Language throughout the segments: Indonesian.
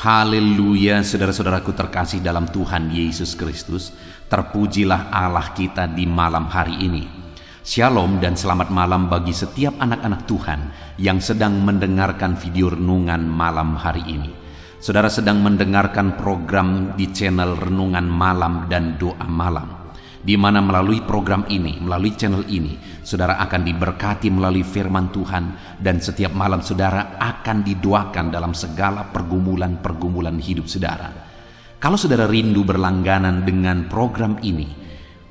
Haleluya, saudara-saudaraku terkasih dalam Tuhan Yesus Kristus. Terpujilah Allah kita di malam hari ini. Shalom dan selamat malam bagi setiap anak-anak Tuhan yang sedang mendengarkan video renungan malam hari ini. Saudara sedang mendengarkan program di channel Renungan Malam dan Doa Malam, di mana melalui program ini, melalui channel ini, saudara akan diberkati melalui firman Tuhan, dan setiap malam saudara akan didoakan dalam segala pergumulan-pergumulan hidup saudara. Kalau saudara rindu berlangganan dengan program ini,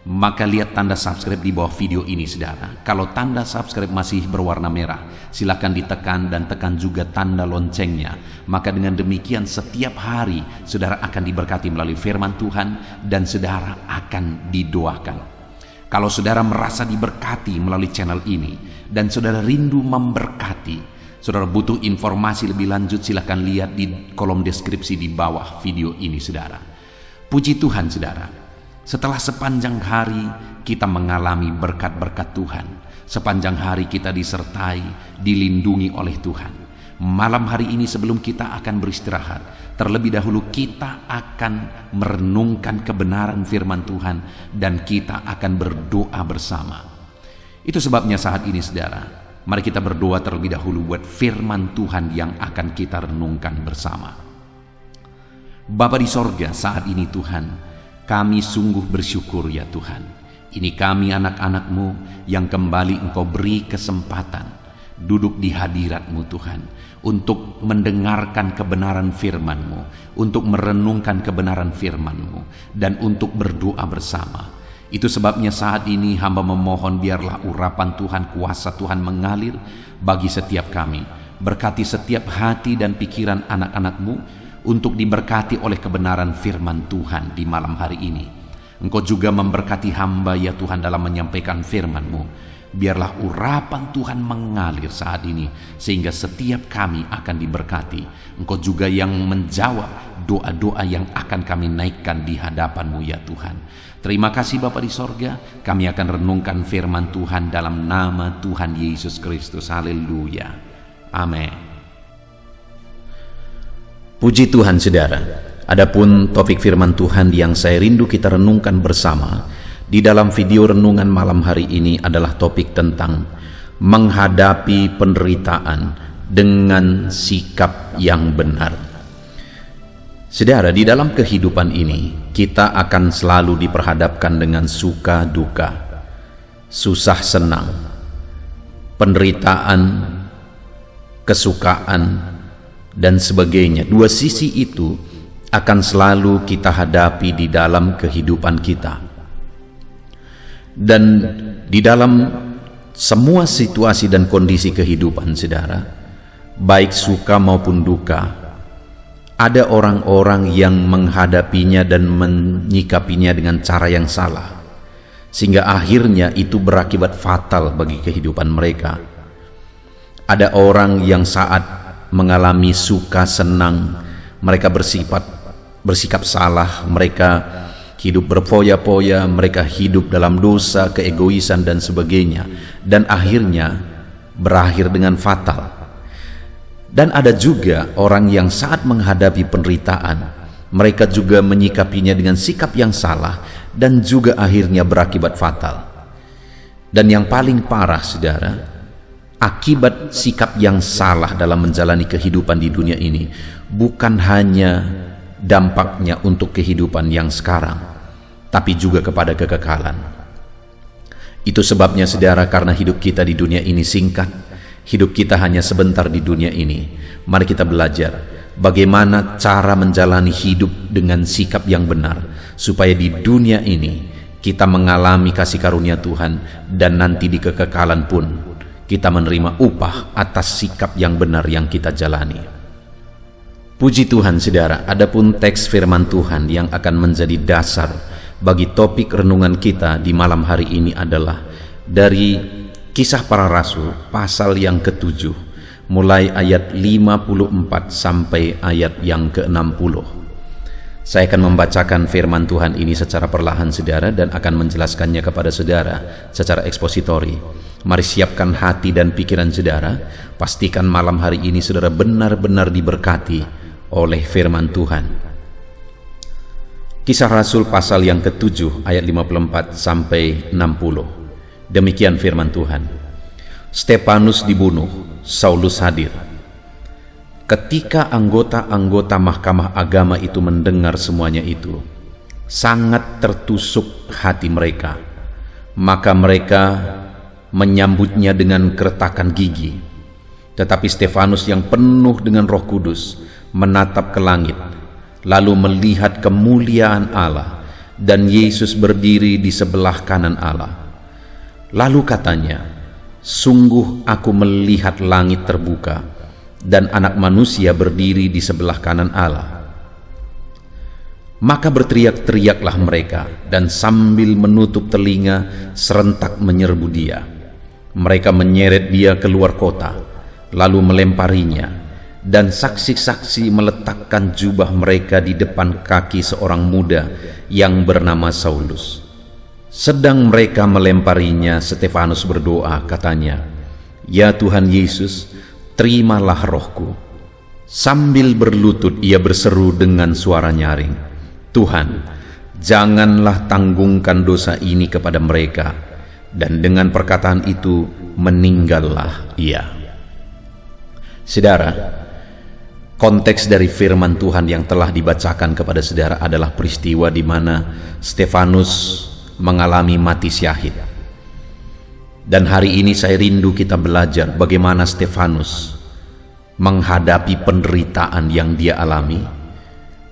maka lihat tanda subscribe di bawah video ini saudara. Kalau tanda subscribe masih berwarna merah, silakan ditekan dan tekan juga tanda loncengnya. Maka dengan demikian setiap hari saudara akan diberkati melalui firman Tuhan dan saudara akan didoakan. Kalau saudara merasa diberkati melalui channel ini dan saudara rindu memberkati, saudara butuh informasi lebih lanjut, silakan lihat di kolom deskripsi di bawah video ini saudara. Puji Tuhan saudara, setelah sepanjang hari kita mengalami berkat-berkat Tuhan, sepanjang hari kita disertai, dilindungi oleh Tuhan. Malam hari ini sebelum kita akan beristirahat, terlebih dahulu kita akan merenungkan kebenaran firman Tuhan dan kita akan berdoa bersama. Itu sebabnya saat ini saudara, mari kita berdoa terlebih dahulu buat firman Tuhan yang akan kita renungkan bersama. Bapa di sorga, saat ini Tuhan, kami sungguh bersyukur ya Tuhan. Ini kami anak-anak-Mu yang kembali Engkau beri kesempatan duduk di hadirat-Mu Tuhan, untuk mendengarkan kebenaran firman-Mu, untuk merenungkan kebenaran firman-Mu, dan untuk berdoa bersama. Itu sebabnya saat ini hamba memohon biarlah urapan Tuhan, kuasa Tuhan mengalir bagi setiap kami. Berkati setiap hati dan pikiran anak-anak-Mu untuk diberkati oleh kebenaran firman Tuhan di malam hari ini. Engkau juga memberkati hamba ya Tuhan dalam menyampaikan firman-Mu. Biarlah urapan Tuhan mengalir saat ini, sehingga setiap kami akan diberkati. Engkau juga yang menjawab doa-doa yang akan kami naikkan di hadapan-Mu ya Tuhan. Terima kasih Bapa di sorga, kami akan renungkan firman Tuhan dalam nama Tuhan Yesus Kristus. Haleluya. Amin. Puji Tuhan saudara. Adapun topik firman Tuhan yang saya rindu kita renungkan bersama di dalam video renungan malam hari ini adalah topik tentang menghadapi penderitaan dengan sikap yang benar. Saudara, di dalam kehidupan ini kita akan selalu diperhadapkan dengan suka duka, susah senang, penderitaan, kesukaan, dan sebagainya. Dua sisi itu akan selalu kita hadapi di dalam kehidupan kita. Dan di dalam semua situasi dan kondisi kehidupan saudara, baik suka maupun duka, ada orang-orang yang menghadapinya dan menyikapinya dengan cara yang salah, sehingga akhirnya itu berakibat fatal bagi kehidupan mereka. Ada orang yang saat mengalami suka senang, mereka bersikap salah, mereka hidup berfoya-foya, mereka hidup dalam dosa, keegoisan dan sebagainya, dan akhirnya berakhir dengan fatal. Dan ada juga orang yang saat menghadapi penderitaan, mereka juga menyikapinya dengan sikap yang salah dan juga akhirnya berakibat fatal. Dan yang paling parah saudara, akibat sikap yang salah dalam menjalani kehidupan di dunia ini bukan hanya dampaknya untuk kehidupan yang sekarang, tapi juga kepada kekekalan. Itu sebabnya saudara, karena hidup kita di dunia ini singkat, hidup kita hanya sebentar di dunia ini, mari kita belajar bagaimana cara menjalani hidup dengan sikap yang benar, supaya di dunia ini kita mengalami kasih karunia Tuhan, dan nanti di kekekalan pun kita menerima upah atas sikap yang benar yang kita jalani. Puji Tuhan saudara, adapun teks firman Tuhan yang akan menjadi dasar bagi topik renungan kita di malam hari ini adalah dari Kisah Para Rasul pasal yang ke-7, mulai ayat 54 sampai ayat yang ke-60. Saya akan membacakan firman Tuhan ini secara perlahan saudara, dan akan menjelaskannya kepada saudara secara ekspositori. Mari siapkan hati dan pikiran saudara. Pastikan malam hari ini saudara benar-benar diberkati oleh firman Tuhan. Kisah Rasul pasal yang ke-7 ayat 54 sampai 60. Demikian firman Tuhan. Stefanus dibunuh, Saulus hadir. Ketika anggota-anggota mahkamah agama itu mendengar semuanya itu, sangat tertusuk hati mereka. Maka mereka menyambutnya dengan keretakan gigi. Tetapi Stefanus yang penuh dengan Roh Kudus menatap ke langit, lalu melihat kemuliaan Allah dan Yesus berdiri di sebelah kanan Allah. Lalu katanya, "Sungguh aku melihat langit terbuka dan Anak Manusia berdiri di sebelah kanan Allah." Maka berteriak-teriaklah mereka, dan sambil menutup telinga serentak menyerbu dia. Mereka menyeret dia keluar kota, lalu melemparinya, dan saksi-saksi meletakkan jubah mereka di depan kaki seorang muda yang bernama Saulus. Sedang mereka melemparinya, Stefanus berdoa, katanya, "Ya Tuhan Yesus, terimalah rohku." Sambil berlutut ia berseru dengan suara nyaring, "Tuhan, janganlah tanggungkan dosa ini kepada mereka." Dan dengan perkataan itu meninggallah ia. Saudara, konteks dari firman Tuhan yang telah dibacakan kepada saudara adalah peristiwa di mana Stefanus mengalami mati syahid. Dan hari ini saya rindu kita belajar bagaimana Stefanus menghadapi penderitaan yang dia alami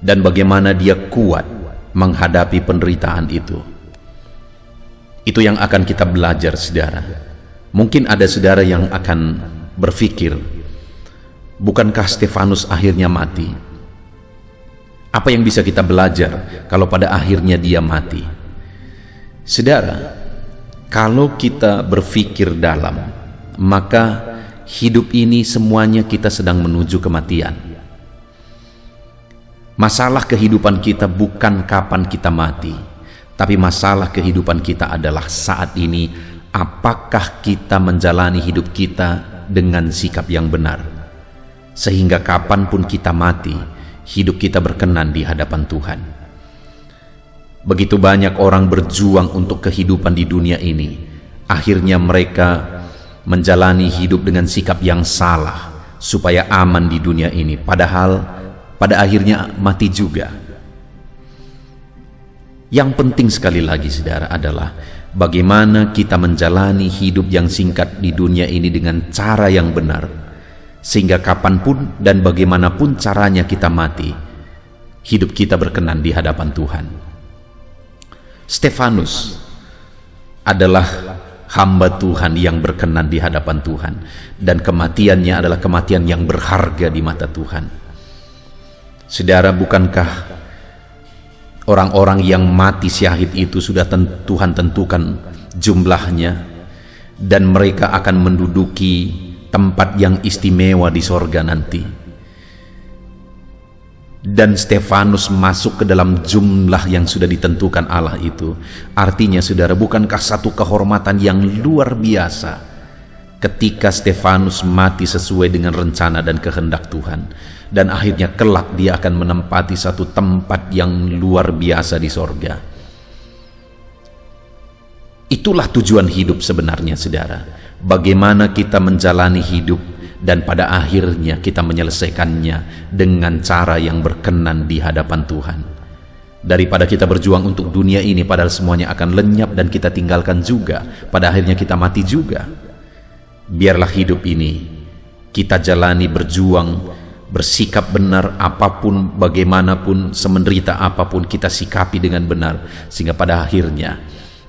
dan bagaimana dia kuat menghadapi penderitaan itu. Itu yang akan kita belajar, saudara. Mungkin ada saudara yang akan berpikir, bukankah Stefanus akhirnya mati? Apa yang bisa kita belajar kalau pada akhirnya dia mati? Saudara, kalau kita berpikir dalam, maka hidup ini semuanya kita sedang menuju kematian. Masalah kehidupan kita bukan kapan kita mati, tapi masalah kehidupan kita adalah saat ini, apakah kita menjalani hidup kita dengan sikap yang benar, sehingga kapanpun kita mati, hidup kita berkenan di hadapan Tuhan. Begitu banyak orang berjuang untuk kehidupan di dunia ini, akhirnya mereka menjalani hidup dengan sikap yang salah supaya aman di dunia ini, padahal pada akhirnya mati juga. Yang penting sekali lagi, saudara, adalah bagaimana kita menjalani hidup yang singkat di dunia ini dengan cara yang benar, sehingga kapanpun dan bagaimanapun caranya kita mati, hidup kita berkenan di hadapan Tuhan. Stefanus adalah hamba Tuhan yang berkenan di hadapan Tuhan, dan kematiannya adalah kematian yang berharga di mata Tuhan. Saudara, bukankah orang-orang yang mati syahid itu sudah Tuhan tentukan jumlahnya, dan mereka akan menduduki tempat yang istimewa di sorga nanti? Dan Stefanus masuk ke dalam jumlah yang sudah ditentukan Allah itu. Artinya, saudara, bukankah satu kehormatan yang luar biasa ketika Stefanus mati sesuai dengan rencana dan kehendak Tuhan, dan akhirnya kelak dia akan menempati satu tempat yang luar biasa di sorga. Itulah tujuan hidup sebenarnya, saudara. Bagaimana kita menjalani hidup dan pada akhirnya kita menyelesaikannya dengan cara yang berkenan di hadapan Tuhan. Daripada kita berjuang untuk dunia ini padahal semuanya akan lenyap dan kita tinggalkan juga, pada akhirnya kita mati juga. Biarlah hidup ini kita jalani berjuang, bersikap benar apapun, bagaimanapun, semenderita apapun, kita sikapi dengan benar, sehingga pada akhirnya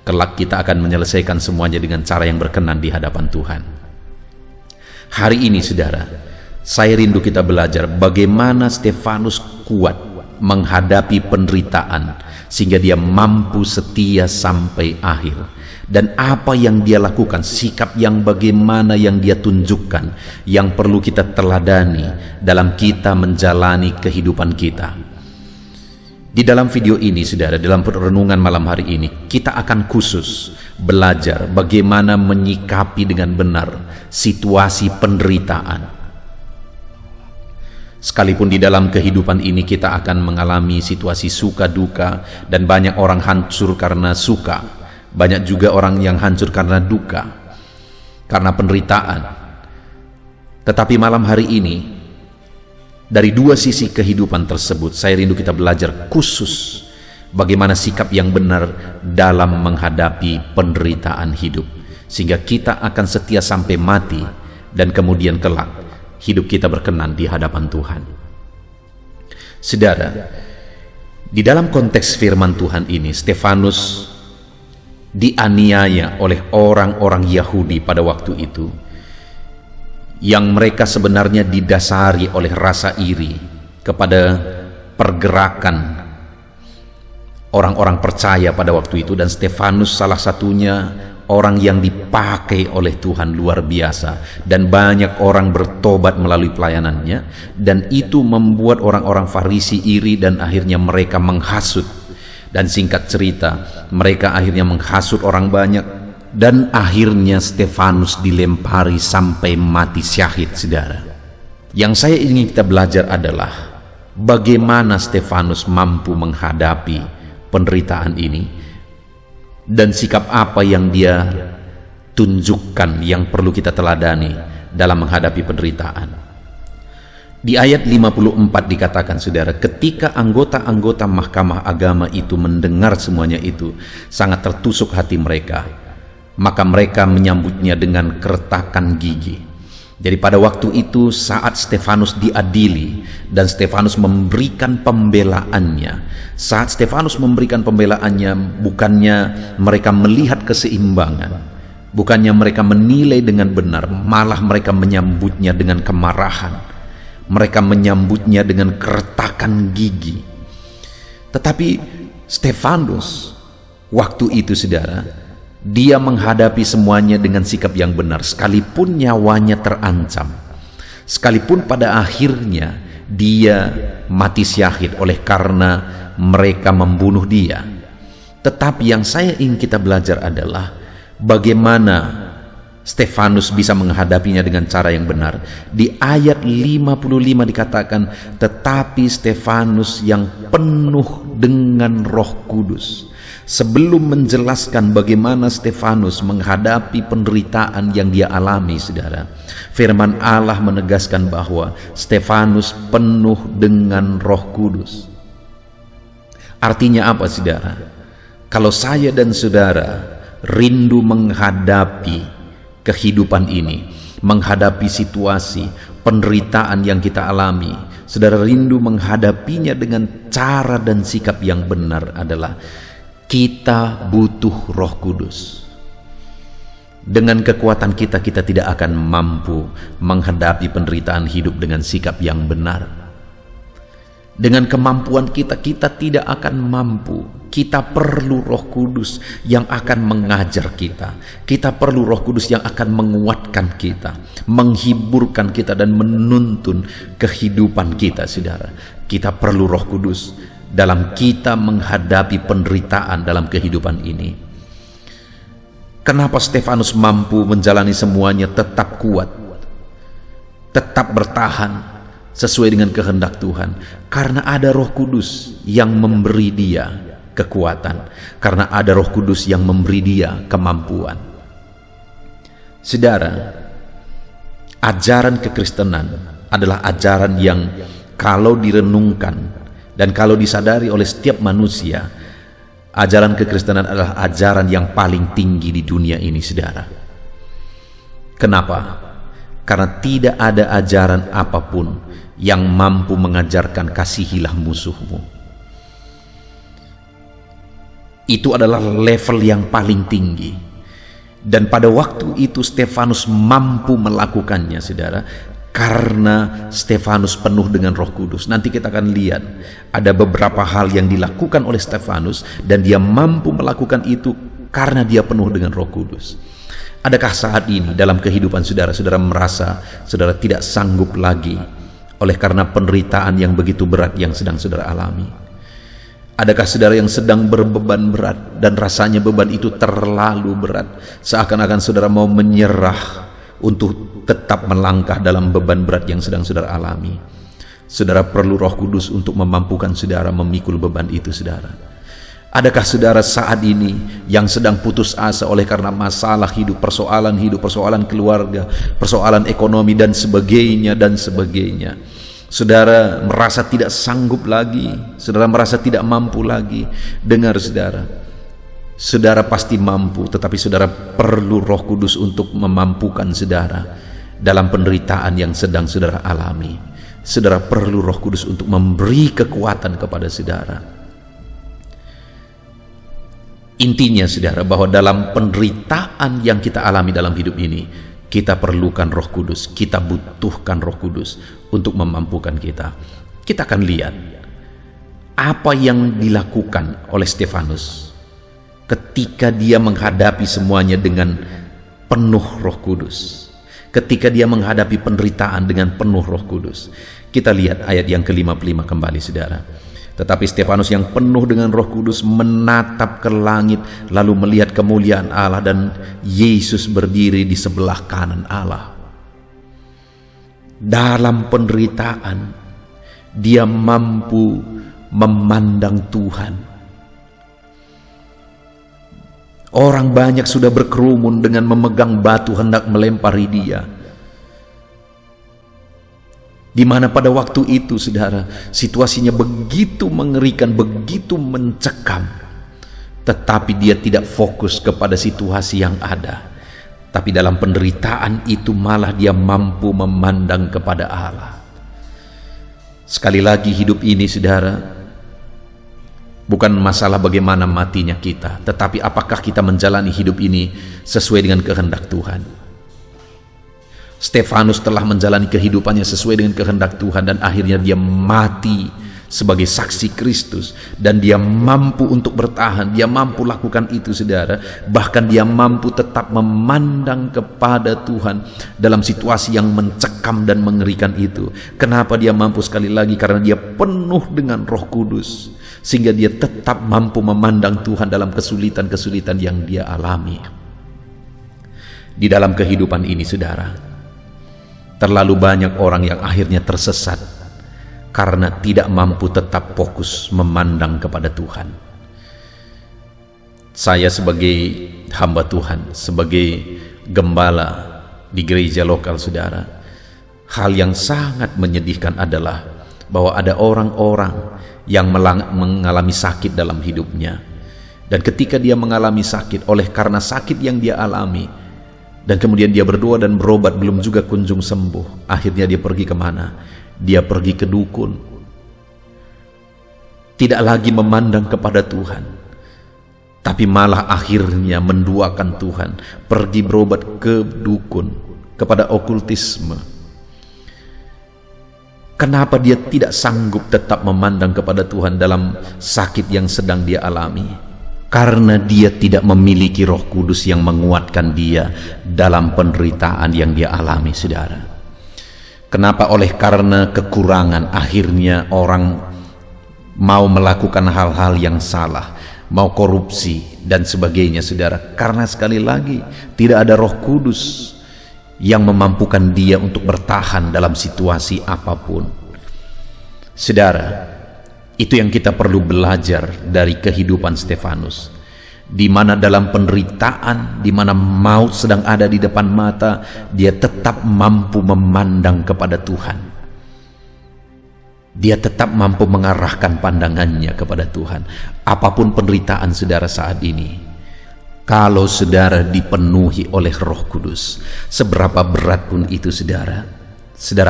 kelak kita akan menyelesaikan semuanya dengan cara yang berkenan di hadapan Tuhan. Hari ini, saudara, saya rindu kita belajar bagaimana Stefanus kuat menghadapi penderitaan sehingga dia mampu setia sampai akhir, dan apa yang dia lakukan, sikap yang bagaimana yang dia tunjukkan, yang perlu kita teladani dalam kita menjalani kehidupan kita. Di dalam video ini, saudara, dalam renungan malam hari ini, kita akan khusus belajar bagaimana menyikapi dengan benar situasi penderitaan. Sekalipun di dalam kehidupan ini kita akan mengalami situasi suka duka, dan banyak orang hancur karena suka, banyak juga orang yang hancur karena duka, karena penderitaan. Tetapi malam hari ini, dari dua sisi kehidupan tersebut, saya rindu kita belajar khusus bagaimana sikap yang benar dalam menghadapi penderitaan hidup, sehingga kita akan setia sampai mati, dan kemudian kelak hidup kita berkenan di hadapan Tuhan. Saudara, di dalam konteks firman Tuhan ini, Stefanus dianiaya oleh orang-orang Yahudi pada waktu itu, yang mereka sebenarnya didasari oleh rasa iri kepada pergerakan orang-orang percaya pada waktu itu, dan Stefanus salah satunya orang yang dipakai oleh Tuhan luar biasa, dan banyak orang bertobat melalui pelayanannya, dan itu membuat orang-orang Farisi iri dan akhirnya mereka menghasut. Dan singkat cerita, mereka akhirnya menghasut orang banyak, dan akhirnya Stefanus dilempari sampai mati syahid, saudara. Yang saya ingin kita belajar adalah bagaimana Stefanus mampu menghadapi penderitaan ini, dan sikap apa yang dia tunjukkan yang perlu kita teladani dalam menghadapi penderitaan. Di ayat 54 dikatakan, saudara, ketika anggota-anggota mahkamah agama itu mendengar semuanya itu, sangat tertusuk hati mereka, maka mereka menyambutnya dengan keretakan gigi. Jadi pada waktu itu, saat Stefanus diadili dan Stefanus memberikan pembelaannya, saat Stefanus memberikan pembelaannya, bukannya mereka melihat keseimbangan, bukannya mereka menilai dengan benar, malah mereka menyambutnya dengan kemarahan, mereka menyambutnya dengan keretakan gigi. Tetapi Stefanus waktu itu, saudara, dia menghadapi semuanya dengan sikap yang benar, sekalipun nyawanya terancam, sekalipun pada akhirnya dia mati syahid oleh karena mereka membunuh dia. Tetapi yang saya ingin kita belajar adalah bagaimana Stefanus bisa menghadapinya dengan cara yang benar. Di ayat 55 dikatakan, tetapi Stefanus yang penuh dengan Roh Kudus. Sebelum menjelaskan bagaimana Stefanus menghadapi penderitaan yang dia alami, saudara, firman Allah menegaskan bahwa Stefanus penuh dengan Roh Kudus. Artinya apa, saudara? Kalau saya dan saudara rindu menghadapi kehidupan ini, menghadapi situasi penderitaan yang kita alami, saudara rindu menghadapinya dengan cara dan sikap yang benar, adalah kita butuh Roh Kudus. Dengan kekuatan kita tidak akan mampu menghadapi penderitaan hidup dengan sikap yang benar. Dengan kemampuan kita tidak akan mampu. Kita perlu Roh Kudus yang akan mengajar kita. Kita perlu Roh Kudus yang akan menguatkan kita, menghiburkan kita, dan menuntun kehidupan kita, saudara. Kita perlu Roh Kudus dalam kita menghadapi penderitaan dalam kehidupan ini. Kenapa Stefanus mampu menjalani semuanya tetap kuat, tetap bertahan sesuai dengan kehendak Tuhan? Karena ada Roh Kudus yang memberi dia kekuatan, karena ada Roh Kudus yang memberi dia kemampuan. Saudara, ajaran kekristenan adalah ajaran yang kalau direnungkan dan kalau disadari oleh setiap manusia, ajaran kekristenan adalah ajaran yang paling tinggi di dunia ini, saudara. Kenapa? Karena tidak ada ajaran apapun yang mampu mengajarkan kasihilah musuhmu. Itu adalah level yang paling tinggi. Dan pada waktu itu Stefanus mampu melakukannya, saudara, karena Stefanus penuh dengan Roh Kudus. Nanti kita akan lihat ada beberapa hal yang dilakukan oleh Stefanus, dan dia mampu melakukan itu karena dia penuh dengan Roh Kudus. Adakah saat ini dalam kehidupan saudara, saudara merasa saudara tidak sanggup lagi oleh karena penderitaan yang begitu berat yang sedang saudara alami? Adakah saudara yang sedang berbeban berat dan rasanya beban itu terlalu berat, seakan-akan saudara mau menyerah untuk tetap melangkah dalam beban berat yang sedang saudara alami? Saudara perlu Roh Kudus untuk memampukan saudara memikul beban itu, saudara. Adakah saudara saat ini yang sedang putus asa oleh karena masalah hidup, persoalan keluarga, persoalan ekonomi dan sebagainya dan sebagainya. Saudara merasa tidak sanggup lagi, saudara merasa tidak mampu lagi. Dengar saudara, saudara pasti mampu, tetapi saudara perlu Roh Kudus untuk memampukan saudara dalam penderitaan yang sedang saudara alami. Saudara perlu Roh Kudus untuk memberi kekuatan kepada saudara. Intinya saudara, bahwa dalam penderitaan yang kita alami dalam hidup ini, kita perlukan Roh Kudus, kita butuhkan Roh Kudus untuk memampukan kita. Kita akan lihat apa yang dilakukan oleh Stefanus ketika dia menghadapi semuanya dengan penuh Roh Kudus. Ketika dia menghadapi penderitaan dengan penuh Roh Kudus. Kita lihat ayat yang ke-55 kembali saudara. Tetapi Stefanus yang penuh dengan Roh Kudus menatap ke langit, lalu melihat kemuliaan Allah dan Yesus berdiri di sebelah kanan Allah. Dalam penderitaan dia mampu memandang Tuhan. Orang banyak sudah berkerumun dengan memegang batu hendak melempari dia. Di mana pada waktu itu saudara, situasinya begitu mengerikan, begitu mencekam. Tetapi dia tidak fokus kepada situasi yang ada. Tapi dalam penderitaan itu malah dia mampu memandang kepada Allah. Sekali lagi hidup ini saudara, bukan masalah bagaimana matinya kita, tetapi apakah kita menjalani hidup ini sesuai dengan kehendak Tuhan. Stefanus telah menjalani kehidupannya sesuai dengan kehendak Tuhan dan akhirnya dia mati sebagai saksi Kristus, dan dia mampu untuk bertahan, dia mampu lakukan itu saudara. Bahkan dia mampu tetap memandang kepada Tuhan dalam situasi yang mencekam dan mengerikan itu. Kenapa dia mampu? Sekali lagi karena dia penuh dengan Roh Kudus, sehingga dia tetap mampu memandang Tuhan dalam kesulitan-kesulitan yang dia alami. Di dalam kehidupan ini saudara, terlalu banyak orang yang akhirnya tersesat karena tidak mampu tetap fokus memandang kepada Tuhan. Saya sebagai hamba Tuhan, sebagai gembala di gereja lokal saudara, hal yang sangat menyedihkan adalah bahwa ada orang-orang yang mengalami sakit dalam hidupnya. Dan ketika dia mengalami sakit, oleh karena sakit yang dia alami, dan kemudian dia berdoa dan berobat belum juga kunjung sembuh, akhirnya dia pergi kemana? Dia pergi ke dukun. Tidak lagi memandang kepada Tuhan, tapi malah akhirnya menduakan Tuhan, pergi berobat ke dukun, kepada okultisme. Kenapa dia tidak sanggup tetap memandang kepada Tuhan dalam sakit yang sedang dia alami? Karena dia tidak memiliki Roh Kudus yang menguatkan dia dalam penderitaan yang dia alami saudara. Kenapa? Oleh karena kekurangan akhirnya orang mau melakukan hal-hal yang salah, mau korupsi dan sebagainya saudara. Karena sekali lagi tidak ada Roh Kudus yang memampukan dia untuk bertahan dalam situasi apapun. Saudara, itu yang kita perlu belajar dari kehidupan Stefanus, di mana dalam penderitaan, di mana maut sedang ada di depan mata, dia tetap mampu memandang kepada Tuhan. Dia tetap mampu mengarahkan pandangannya kepada Tuhan. Apapun penderitaan saudara saat ini, kalau saudara dipenuhi oleh Roh Kudus, seberapa berat pun itu saudara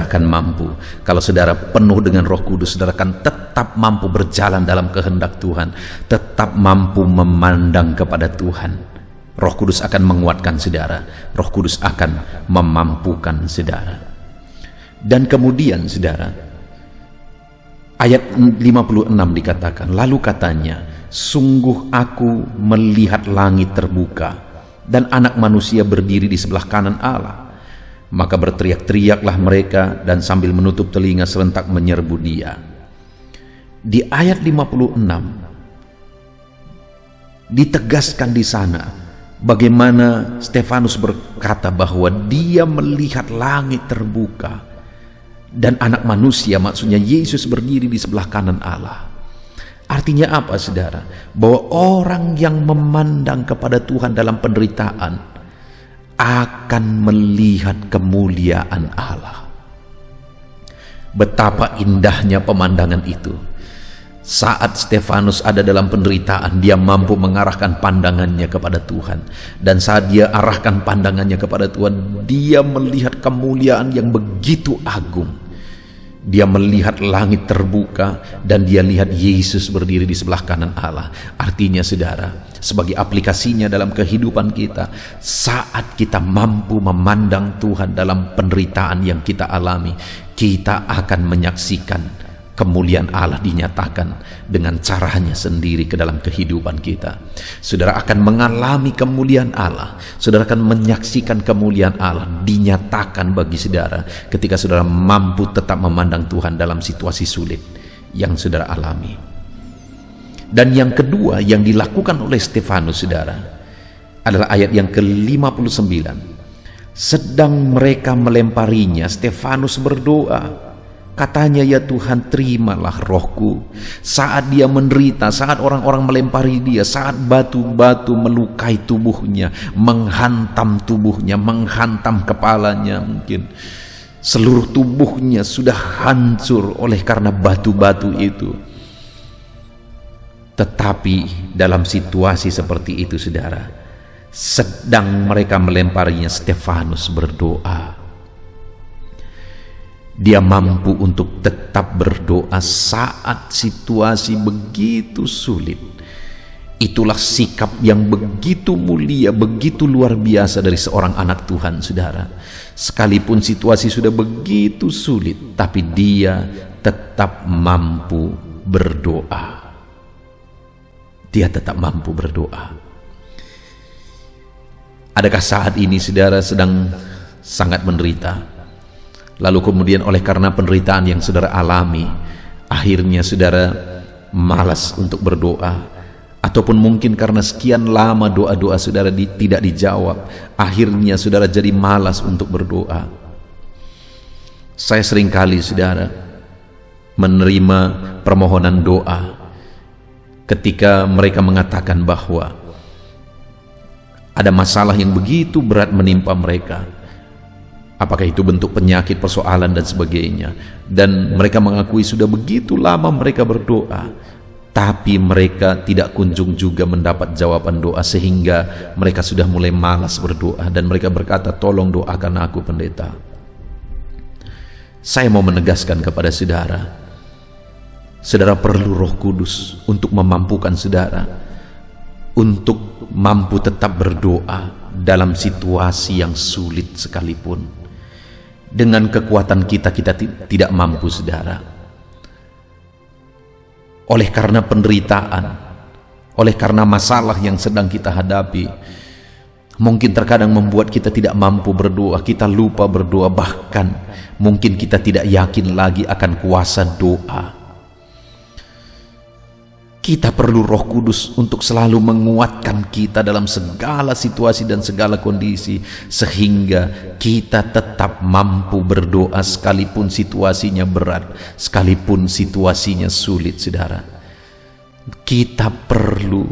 akan mampu. Kalau saudara penuh dengan Roh Kudus, saudara akan tetap mampu berjalan dalam kehendak Tuhan, tetap mampu memandang kepada Tuhan. Roh Kudus akan menguatkan saudara, Roh Kudus akan memampukan saudara. Dan kemudian saudara, ayat 56 dikatakan, lalu katanya, sungguh aku melihat langit terbuka dan anak manusia berdiri di sebelah kanan Allah. Maka berteriak-teriaklah mereka dan sambil menutup telinga serentak menyerbu dia. Di ayat 56 ditegaskan di sana bagaimana Stefanus berkata bahwa dia melihat langit terbuka Dan anak manusia, maksudnya Yesus, berdiri di sebelah kanan Allah. Artinya apa, saudara? Bahwa orang yang memandang kepada Tuhan dalam penderitaan akan melihat kemuliaan Allah. Betapa indahnya pemandangan itu. Saat Stefanus ada dalam penderitaan, dia mampu mengarahkan pandangannya kepada Tuhan. Dan saat dia arahkan pandangannya kepada Tuhan, dia melihat kemuliaan yang begitu agung. Dia melihat langit terbuka dan dia lihat Yesus berdiri di sebelah kanan Allah. Artinya, saudara, sebagai aplikasinya dalam kehidupan kita, saat kita mampu memandang Tuhan dalam penderitaan yang kita alami, kita akan menyaksikan kemuliaan Allah dinyatakan dengan caranya sendiri ke dalam kehidupan kita. Saudara akan mengalami kemuliaan Allah. Saudara akan menyaksikan kemuliaan Allah dinyatakan bagi saudara ketika saudara mampu tetap memandang Tuhan dalam situasi sulit yang saudara alami. Dan yang kedua yang dilakukan oleh Stefanus, saudara, adalah ayat yang ke-59. Sedang mereka melemparinya, Stefanus berdoa. Katanya, ya Tuhan, terimalah rohku. Saat dia menderita, saat orang-orang melempari dia, saat batu-batu melukai tubuhnya, menghantam tubuhnya, menghantam kepalanya, mungkin seluruh tubuhnya sudah hancur oleh karena batu-batu itu. Tetapi dalam situasi seperti itu, saudara, sedang mereka melemparinya, Stefanus berdoa. Dia mampu untuk tetap berdoa saat situasi begitu sulit. Itulah sikap yang begitu mulia, begitu luar biasa dari seorang anak Tuhan, saudara. Sekalipun situasi sudah begitu sulit, tapi dia tetap mampu berdoa. Dia tetap mampu berdoa. Adakah saat ini saudara sedang sangat menderita? Lalu kemudian oleh karena penderitaan yang saudara alami, akhirnya saudara malas untuk berdoa, ataupun mungkin karena sekian lama doa-doa saudara tidak dijawab, akhirnya saudara jadi malas untuk berdoa. Saya seringkali, saudara, menerima permohonan doa ketika mereka mengatakan bahwa ada masalah yang begitu berat menimpa mereka. Apakah itu bentuk penyakit, persoalan, dan sebagainya. Dan mereka mengakui sudah begitu lama mereka berdoa, tapi mereka tidak kunjung juga mendapat jawaban doa, sehingga mereka sudah mulai malas berdoa. Dan mereka berkata, tolong doakan aku, pendeta. Saya mau menegaskan kepada saudara, saudara perlu Roh Kudus untuk memampukan saudara untuk mampu tetap berdoa dalam situasi yang sulit sekalipun. Dengan kekuatan kita tidak mampu, saudara. Oleh karena penderitaan, oleh karena masalah yang sedang kita hadapi, mungkin terkadang membuat kita tidak mampu berdoa, kita lupa berdoa, bahkan mungkin kita tidak yakin lagi akan kuasa doa. Kita perlu Roh Kudus untuk selalu menguatkan kita dalam segala situasi dan segala kondisi, sehingga kita tetap mampu berdoa sekalipun situasinya berat, sekalipun situasinya sulit, saudara. Kita perlu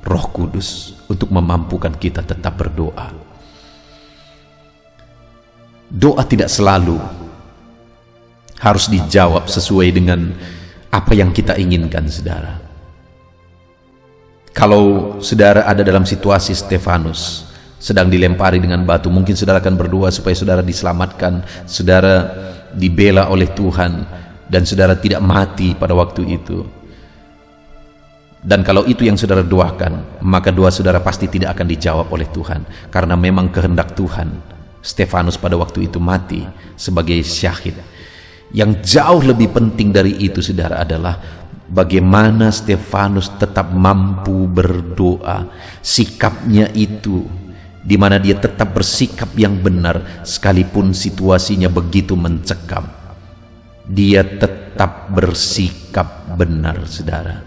Roh Kudus untuk memampukan kita tetap berdoa. Doa tidak selalu harus dijawab sesuai dengan apa yang kita inginkan, saudara. Kalau saudara ada dalam situasi Stefanus sedang dilempari dengan batu, mungkin saudara akan berdoa supaya saudara diselamatkan, saudara dibela oleh Tuhan, dan saudara tidak mati pada waktu itu. Dan kalau itu yang saudara doakan, maka doa saudara pasti tidak akan dijawab oleh Tuhan, karena memang kehendak Tuhan Stefanus pada waktu itu mati sebagai syahid. Yang jauh lebih penting dari itu, saudara, adalah bagaimana Stefanus tetap mampu berdoa. Sikapnya itu, di mana dia tetap bersikap yang benar sekalipun situasinya begitu mencekam. Dia tetap bersikap benar, saudara.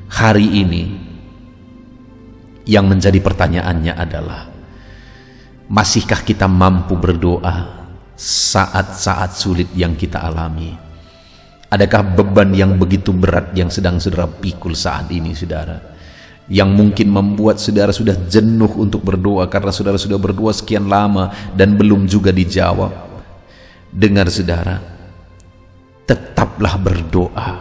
Hari ini yang menjadi pertanyaannya adalah, masihkah kita mampu berdoa saat-saat sulit yang kita alami? Adakah beban yang begitu berat yang sedang saudara pikul saat ini, saudara, yang mungkin membuat saudara sudah jenuh untuk berdoa karena saudara sudah berdoa sekian lama dan belum juga dijawab? Dengar saudara, tetaplah berdoa,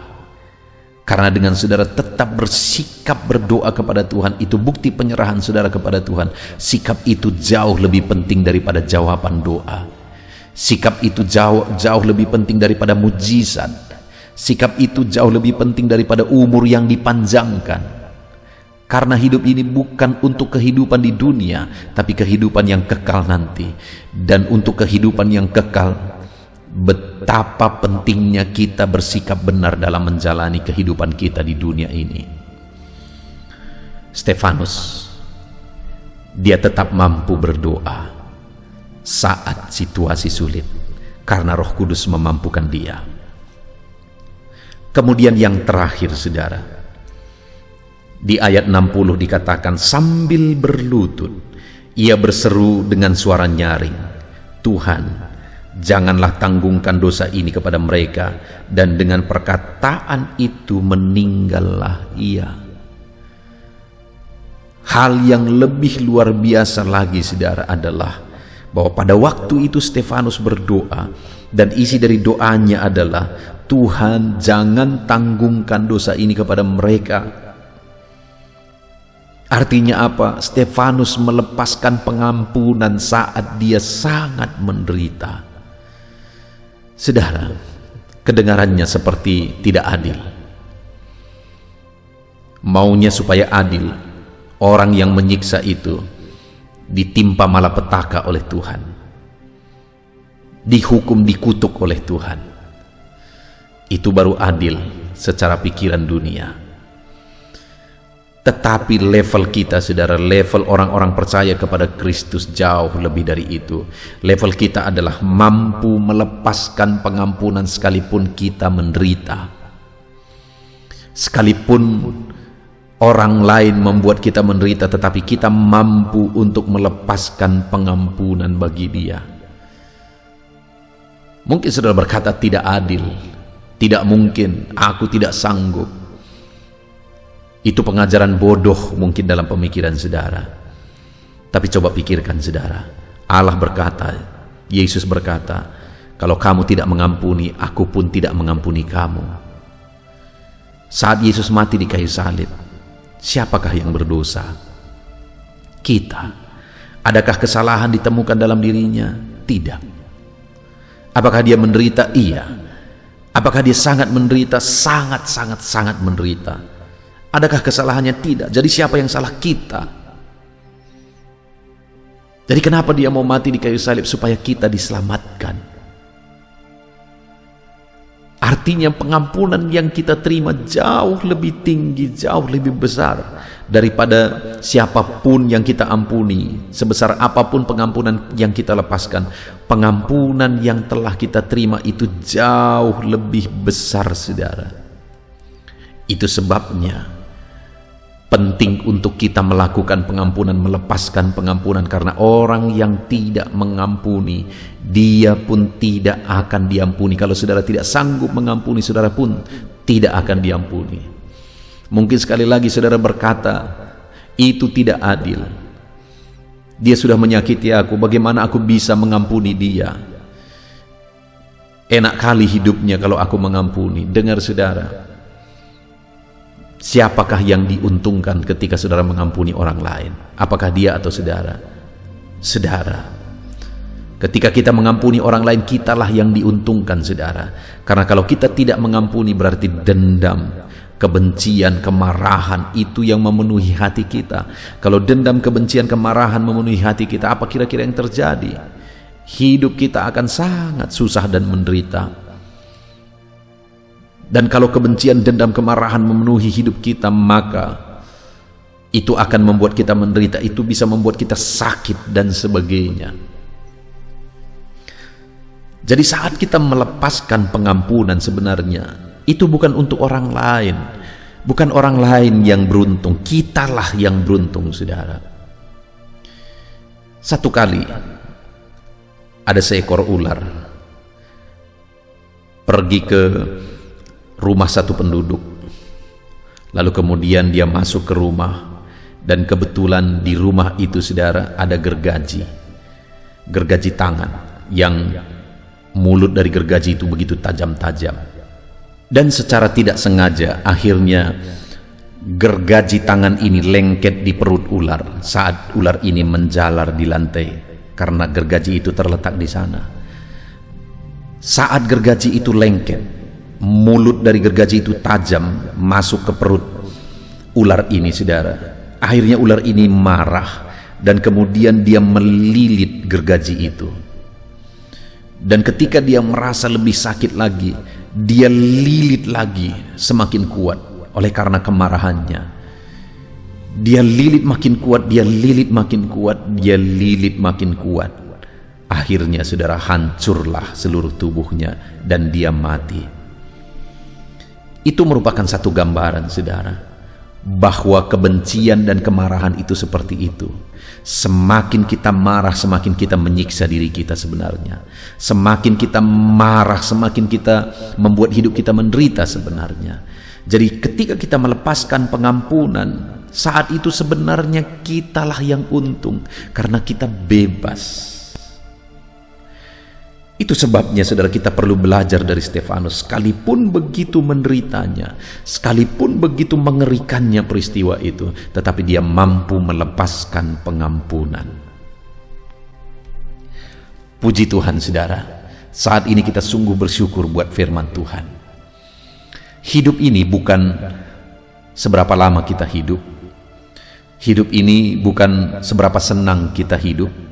karena dengan saudara tetap bersikap berdoa kepada Tuhan, itu bukti penyerahan saudara kepada Tuhan. Sikap itu jauh lebih penting daripada jawaban doa. Sikap itu jauh lebih penting daripada mujizat. Sikap itu jauh lebih penting daripada umur yang dipanjangkan. Karena hidup ini bukan untuk kehidupan di dunia, tapi kehidupan yang kekal nanti. Dan untuk kehidupan yang kekal, betapa pentingnya kita bersikap benar dalam menjalani kehidupan kita di dunia ini. Stefanus, dia tetap mampu berdoa saat situasi sulit, karena Roh Kudus memampukan dia. Kemudian yang terakhir, saudara, di ayat 60 dikatakan, sambil berlutut ia berseru dengan suara nyaring, Tuhan, janganlah tanggungkan dosa ini kepada mereka. Dan dengan perkataan itu meninggallah ia. Hal yang lebih luar biasa lagi, saudara, adalah bahwa pada waktu itu Stefanus berdoa, dan isi dari doanya adalah, Tuhan, jangan tanggungkan dosa ini kepada mereka. Artinya apa? Stefanus melepaskan pengampunan saat dia sangat menderita. Saudara, kedengarannya seperti tidak adil. Maunya supaya adil, orang yang menyiksa itu ditimpa malapetaka oleh Tuhan, dihukum, dikutuk oleh Tuhan. Itu baru adil secara pikiran dunia. Tetapi level kita, saudara, level orang-orang percaya kepada Kristus jauh lebih dari itu. Level kita adalah mampu melepaskan pengampunan sekalipun kita menderita. Sekalipun orang lain membuat kita menderita, tetapi kita mampu untuk melepaskan pengampunan bagi dia. Mungkin saudara berkata tidak adil, tidak mungkin, aku tidak sanggup. Itu pengajaran bodoh mungkin dalam pemikiran saudara. Tapi coba pikirkan, saudara, Allah berkata, Yesus berkata, kalau kamu tidak mengampuni, aku pun tidak mengampuni kamu. Saat Yesus mati di kayu salib, siapakah yang berdosa? Kita. Adakah kesalahan ditemukan dalam dirinya? Tidak. Apakah dia menderita? Iya. Apakah dia sangat menderita? Sangat menderita. Adakah kesalahannya? Tidak. Jadi siapa yang salah? Kita. Jadi kenapa dia mau mati di kayu salib? Supaya kita diselamatkan. Artinya pengampunan yang kita terima jauh lebih tinggi, jauh lebih besar daripada siapapun yang kita ampuni. Sebesar apapun pengampunan yang kita lepaskan, pengampunan yang telah kita terima itu jauh lebih besar, saudara. Itu sebabnya penting untuk kita melakukan pengampunan, melepaskan pengampunan, karena orang yang tidak mengampuni, dia pun tidak akan diampuni. Kalau saudara tidak sanggup mengampuni, saudara pun tidak akan diampuni. Mungkin sekali lagi saudara berkata, itu tidak adil. Dia sudah menyakiti aku, bagaimana aku bisa mengampuni dia? Enak kali hidupnya kalau aku mengampuni. Dengar saudara, siapakah yang diuntungkan ketika saudara mengampuni orang lain? Apakah dia atau saudara? Saudara. Ketika kita mengampuni orang lain, kitalah yang diuntungkan, saudara. Karena kalau kita tidak mengampuni, berarti dendam, kebencian, kemarahan itu yang memenuhi hati kita. Kalau dendam, kebencian, kemarahan memenuhi hati kita, apa kira-kira yang terjadi? Hidup kita akan sangat susah dan menderita. Dan kalau kebencian, dendam, kemarahan memenuhi hidup kita, maka itu akan membuat kita menderita. Itu bisa membuat kita sakit dan sebagainya. Jadi saat kita melepaskan pengampunan, sebenarnya itu bukan untuk orang lain. Bukan orang lain yang beruntung, kitalah yang beruntung, saudara. Satu kali ada seekor ular pergi ke rumah satu penduduk, lalu kemudian dia masuk ke rumah, dan kebetulan di rumah itu, saudara, ada gergaji tangan, yang mulut dari gergaji itu begitu tajam-tajam, dan secara tidak sengaja akhirnya gergaji tangan ini lengket di perut ular saat ular ini menjalar di lantai, karena gergaji itu terletak di sana. Saat gergaji itu lengket, mulut dari gergaji itu tajam masuk ke perut ular ini, saudara. Akhirnya ular ini marah, dan kemudian dia melilit gergaji itu. Dan ketika dia merasa lebih sakit lagi, dia lilit lagi semakin kuat oleh karena kemarahannya. Dia lilit makin kuat, dia lilit makin kuat, dia lilit makin kuat. Akhirnya, saudara, hancurlah seluruh tubuhnya dan dia mati. Itu merupakan satu gambaran, saudara, bahwa kebencian dan kemarahan itu seperti itu. Semakin kita marah, semakin kita menyiksa diri kita sebenarnya. Semakin kita marah, semakin kita membuat hidup kita menderita sebenarnya. Jadi ketika kita melepaskan pengampunan, saat itu sebenarnya kitalah yang untung, karena kita bebas. Itu sebabnya, saudara, kita perlu belajar dari Stefanus. Sekalipun begitu menderitanya, sekalipun begitu mengerikannya peristiwa itu, tetapi dia mampu melepaskan pengampunan. Puji Tuhan, saudara. Saat ini kita sungguh bersyukur buat firman Tuhan. Hidup ini bukan seberapa lama kita hidup. Hidup ini bukan seberapa senang kita hidup.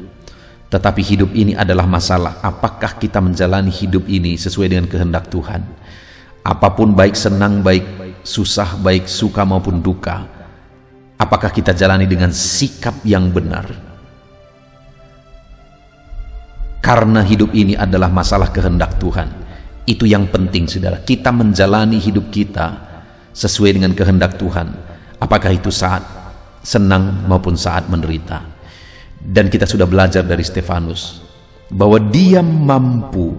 Tetapi hidup ini adalah masalah apakah kita menjalani hidup ini sesuai dengan kehendak Tuhan. Apapun, baik senang, baik susah, baik suka maupun duka, apakah kita jalani dengan sikap yang benar. Karena hidup ini adalah masalah kehendak Tuhan. Itu yang penting, saudara. Kita menjalani hidup kita sesuai dengan kehendak Tuhan, apakah itu saat senang maupun saat menderita. Dan kita sudah belajar dari Stefanus bahwa dia mampu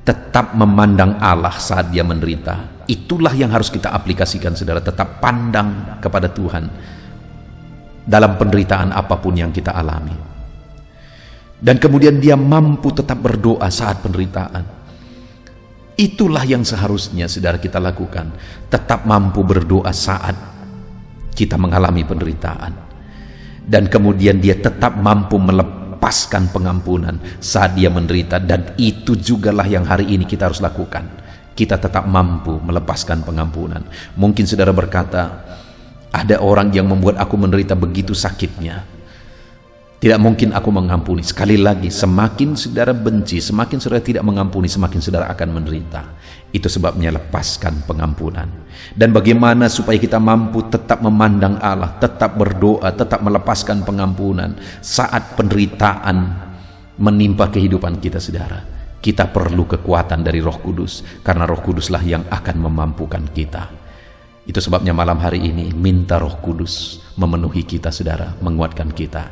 tetap memandang Allah saat dia menderita. Itulah yang harus kita aplikasikan, saudara. Tetap pandang kepada Tuhan dalam penderitaan apapun yang kita alami. Dan kemudian dia mampu tetap berdoa saat penderitaan. Itulah yang seharusnya, saudara, kita lakukan. Tetap mampu berdoa saat kita mengalami penderitaan. Dan kemudian dia tetap mampu melepaskan pengampunan saat dia menderita. Dan itu jugalah yang hari ini kita harus lakukan. Kita tetap mampu melepaskan pengampunan. Mungkin saudara berkata, ada orang yang membuat aku menderita begitu sakitnya, tidak mungkin aku mengampuni. Sekali lagi, semakin saudara benci, semakin saudara tidak mengampuni, semakin saudara akan menderita. Itu sebabnya lepaskan pengampunan. Dan bagaimana supaya kita mampu tetap memandang Allah, tetap berdoa, tetap melepaskan pengampunan saat penderitaan menimpa kehidupan kita, saudara. Kita perlu kekuatan dari Roh Kudus, karena Roh Kuduslah yang akan memampukan kita. Itu sebabnya malam hari ini minta Roh Kudus memenuhi kita, saudara, menguatkan kita.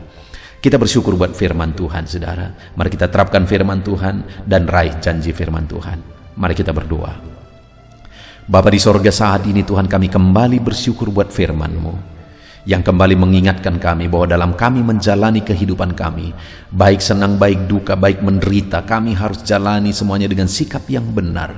Kita bersyukur buat firman Tuhan, saudara. Mari kita terapkan firman Tuhan dan raih janji firman Tuhan. Mari kita berdoa. Bapa di sorga, saat ini Tuhan, kami kembali bersyukur buat firman-Mu yang kembali mengingatkan kami bahwa dalam kami menjalani kehidupan kami, baik senang, baik duka, baik menderita, kami harus jalani semuanya dengan sikap yang benar,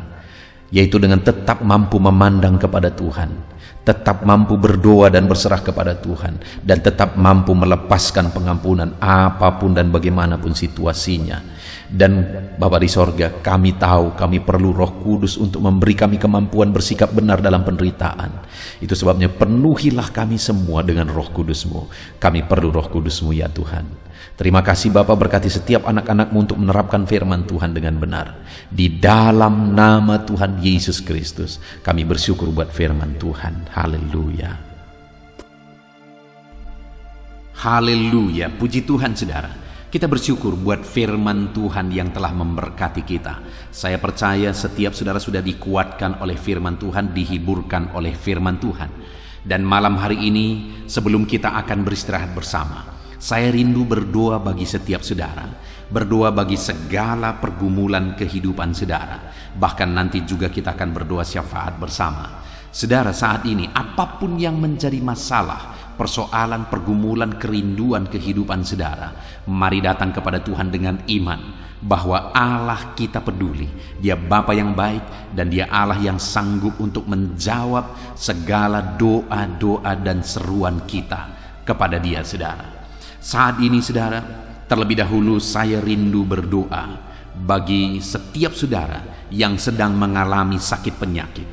yaitu dengan tetap mampu memandang kepada Tuhan, tetap mampu berdoa dan berserah kepada Tuhan, dan tetap mampu melepaskan pengampunan apapun dan bagaimanapun situasinya. Dan Bapa di sorga, kami tahu kami perlu Roh Kudus untuk memberi kami kemampuan bersikap benar dalam penderitaan. Itu sebabnya penuhilah kami semua dengan Roh Kudus-Mu. Kami perlu Roh Kudus-Mu, ya Tuhan. Terima kasih Bapa, berkati setiap anak-anak-Mu untuk menerapkan firman Tuhan dengan benar. Di dalam nama Tuhan Yesus Kristus, kami bersyukur buat firman Tuhan. Haleluya. Haleluya, puji Tuhan, saudara. Kita bersyukur buat firman Tuhan yang telah memberkati kita. Saya percaya setiap saudara sudah dikuatkan oleh firman Tuhan, dihiburkan oleh firman Tuhan. Dan malam hari ini, sebelum kita akan beristirahat bersama, saya rindu berdoa bagi setiap saudara, berdoa bagi segala pergumulan kehidupan saudara. Bahkan nanti juga kita akan berdoa syafaat bersama. Saudara, saat ini apapun yang menjadi masalah, persoalan, pergumulan, kerinduan kehidupan saudara, mari datang kepada Tuhan dengan iman bahwa Allah kita peduli. Dia Bapa yang baik dan Dia Allah yang sanggup untuk menjawab segala doa-doa dan seruan kita kepada Dia, saudara. Saat ini, saudara, terlebih dahulu saya rindu berdoa bagi setiap saudara yang sedang mengalami sakit penyakit.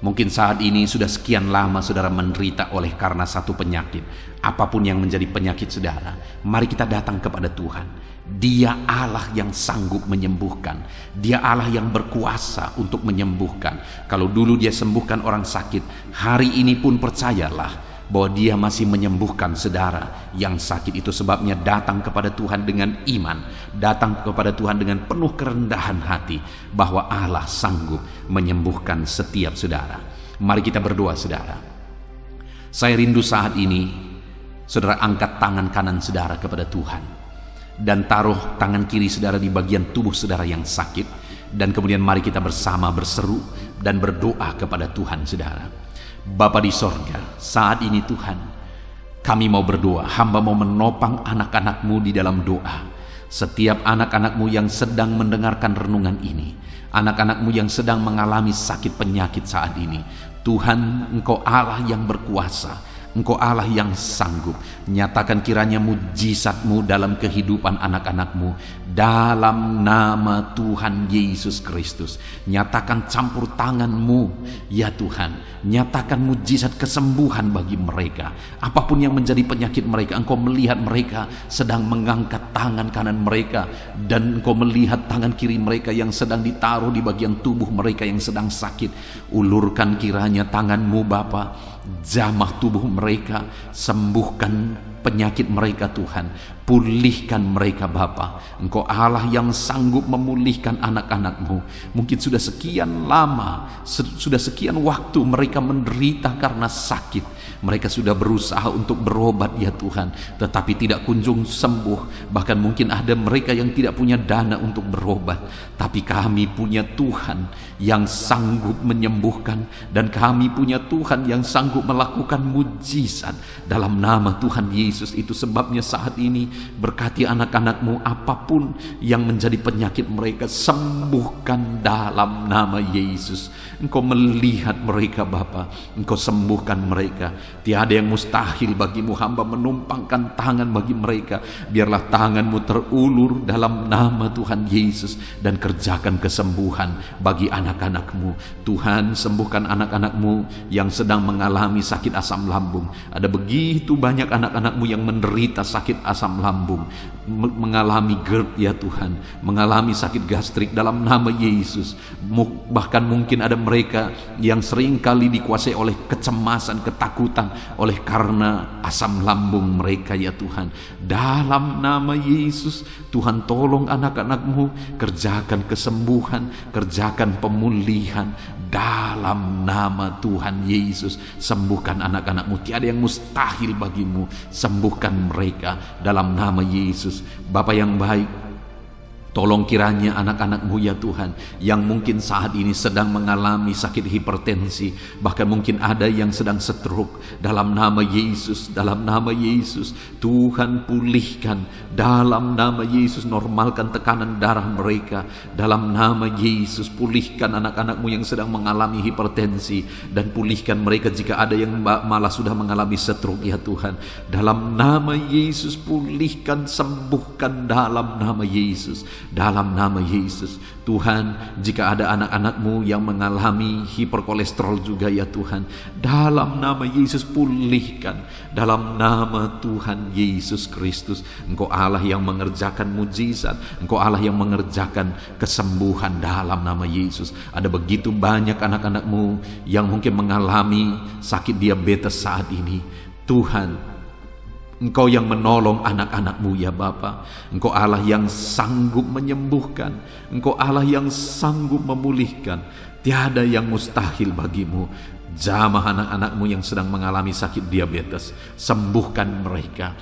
Mungkin saat ini sudah sekian lama saudara menderita oleh karena satu penyakit. Apapun yang menjadi penyakit saudara, mari kita datang kepada Tuhan. Dia Allah yang sanggup menyembuhkan. Dia Allah yang berkuasa untuk menyembuhkan. Kalau dulu Dia sembuhkan orang sakit, hari ini pun percayalah bahwa Dia masih menyembuhkan saudara yang sakit. Itu sebabnya datang kepada Tuhan dengan iman, datang kepada Tuhan dengan penuh kerendahan hati bahwa Allah sanggup menyembuhkan setiap saudara. Mari kita berdoa, saudara. Saya rindu saat ini saudara angkat tangan kanan saudara kepada Tuhan dan taruh tangan kiri saudara di bagian tubuh saudara yang sakit, dan kemudian mari kita bersama berseru dan berdoa kepada Tuhan, saudara. Bapa di sorga, saat ini Tuhan, kami mau berdoa, hamba mau menopang anak-anak-Mu di dalam doa. Setiap anak-anak-Mu yang sedang mendengarkan renungan ini, anak-anak-Mu yang sedang mengalami sakit penyakit saat ini, Tuhan, Engkau Allah yang berkuasa, Engkau Allah yang sanggup. Nyatakan kiranya mujizat-Mu dalam kehidupan anak-anak-Mu dalam nama Tuhan Yesus Kristus. Nyatakan campur tangan-Mu ya Tuhan. Nyatakan mujizat kesembuhan bagi mereka. Apapun yang menjadi penyakit mereka, Engkau melihat mereka sedang mengangkat tangan kanan mereka, dan Engkau melihat tangan kiri mereka yang sedang ditaruh di bagian tubuh mereka yang sedang sakit. Ulurkan kiranya tangan-Mu Bapa, jamah tubuh mereka, sembuhkan penyakit mereka Tuhan, pulihkan mereka Bapa. Engkau Allah yang sanggup memulihkan anak-anak-Mu. Mungkin sudah sekian lama, sudah sekian waktu mereka menderita karena sakit. Mereka sudah berusaha untuk berobat ya Tuhan, tetapi tidak kunjung sembuh. Bahkan mungkin ada mereka yang tidak punya dana untuk berobat. Tapi kami punya Tuhan yang sanggup menyembuhkan, dan kami punya Tuhan yang sanggup melakukan mujizat dalam nama Tuhan Yesus. Itu sebabnya saat ini berkati anak-anak-Mu, apapun yang menjadi penyakit mereka, sembuhkan dalam nama Yesus. Engkau melihat mereka Bapa, Engkau sembuhkan mereka. Tiada yang mustahil bagi-Mu, hamba menumpangkan tangan bagi mereka. Biarlah tangan-Mu terulur dalam nama Tuhan Yesus, dan kerjakan kesembuhan bagi anak-anak-Mu. Tuhan, sembuhkan anak-anak-Mu yang sedang mengalami sakit asam lambung. Ada begitu banyak anak-anak-Mu yang menderita sakit asam lambung, mengalami GERD ya Tuhan, mengalami sakit gastrik dalam nama Yesus. Bahkan mungkin ada mereka yang sering kali dikuasai oleh kecemasan, ketakutan oleh karena asam lambung mereka ya Tuhan. Dalam nama Yesus, Tuhan tolong anak-anak-Mu, kerjakan kesembuhan, kerjakan pemulihan dalam nama Tuhan Yesus. Sembuhkan anak-anak-Mu, tiada yang mustahil bagi-Mu. Sembuhkan mereka dalam nama Yesus. Bapa yang baik, tolong kiranya anak-anak-Mu ya Tuhan, yang mungkin saat ini sedang mengalami sakit hipertensi, bahkan mungkin ada yang sedang stroke, dalam nama Yesus, dalam nama Yesus, Tuhan pulihkan dalam nama Yesus. Normalkan tekanan darah mereka dalam nama Yesus. Pulihkan anak-anak-Mu yang sedang mengalami hipertensi, dan pulihkan mereka jika ada yang malah sudah mengalami stroke ya Tuhan. Dalam nama Yesus, pulihkan, sembuhkan dalam nama Yesus. Dalam nama Yesus. Tuhan, jika ada anak-anak-Mu yang mengalami hiperkolesterol juga ya Tuhan, dalam nama Yesus pulihkan. Dalam nama Tuhan Yesus Kristus. Engkau Allah yang mengerjakan mujizat, Engkau Allah yang mengerjakan kesembuhan dalam nama Yesus. Ada begitu banyak anak-anak-Mu yang mungkin mengalami sakit diabetes saat ini. Tuhan, Engkau yang menolong anak-anak-Mu ya Bapa. Engkau Allah yang sanggup menyembuhkan, Engkau Allah yang sanggup memulihkan. Tiada yang mustahil bagi-Mu. Jamah anak-anakmu yang sedang mengalami sakit diabetes, sembuhkan mereka,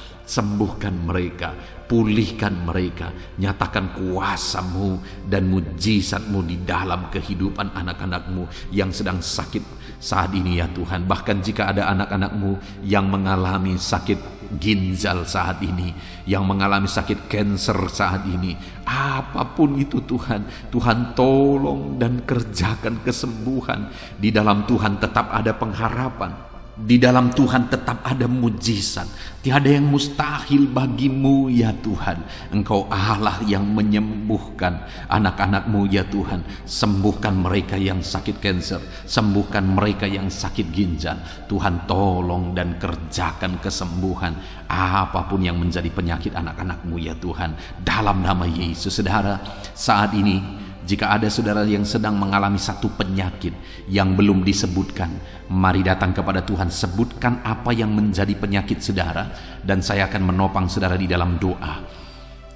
pulihkan mereka, nyatakan kuasa-Mu dan mujizat-Mu di dalam kehidupan anak-anakmu yang sedang sakit saat ini ya Tuhan. Bahkan jika ada anak-anakmu yang mengalami sakit ginjal saat ini, yang mengalami sakit kanker saat ini, apapun itu Tuhan, Tuhan tolong dan kerjakan kesembuhan. Di dalam Tuhan tetap ada pengharapan, di dalam Tuhan tetap ada mujizat. Tiada yang mustahil bagimu ya Tuhan. Engkau Allah yang menyembuhkan anak-anakmu ya Tuhan. Sembuhkan mereka yang sakit kanker, sembuhkan mereka yang sakit ginjal. Tuhan tolong dan kerjakan kesembuhan apapun yang menjadi penyakit anak-anakmu ya Tuhan, dalam nama Yesus. Saudara, saat ini jika ada saudara yang sedang mengalami satu penyakit yang belum disebutkan, mari datang kepada Tuhan, sebutkan apa yang menjadi penyakit saudara, dan saya akan menopang saudara di dalam doa.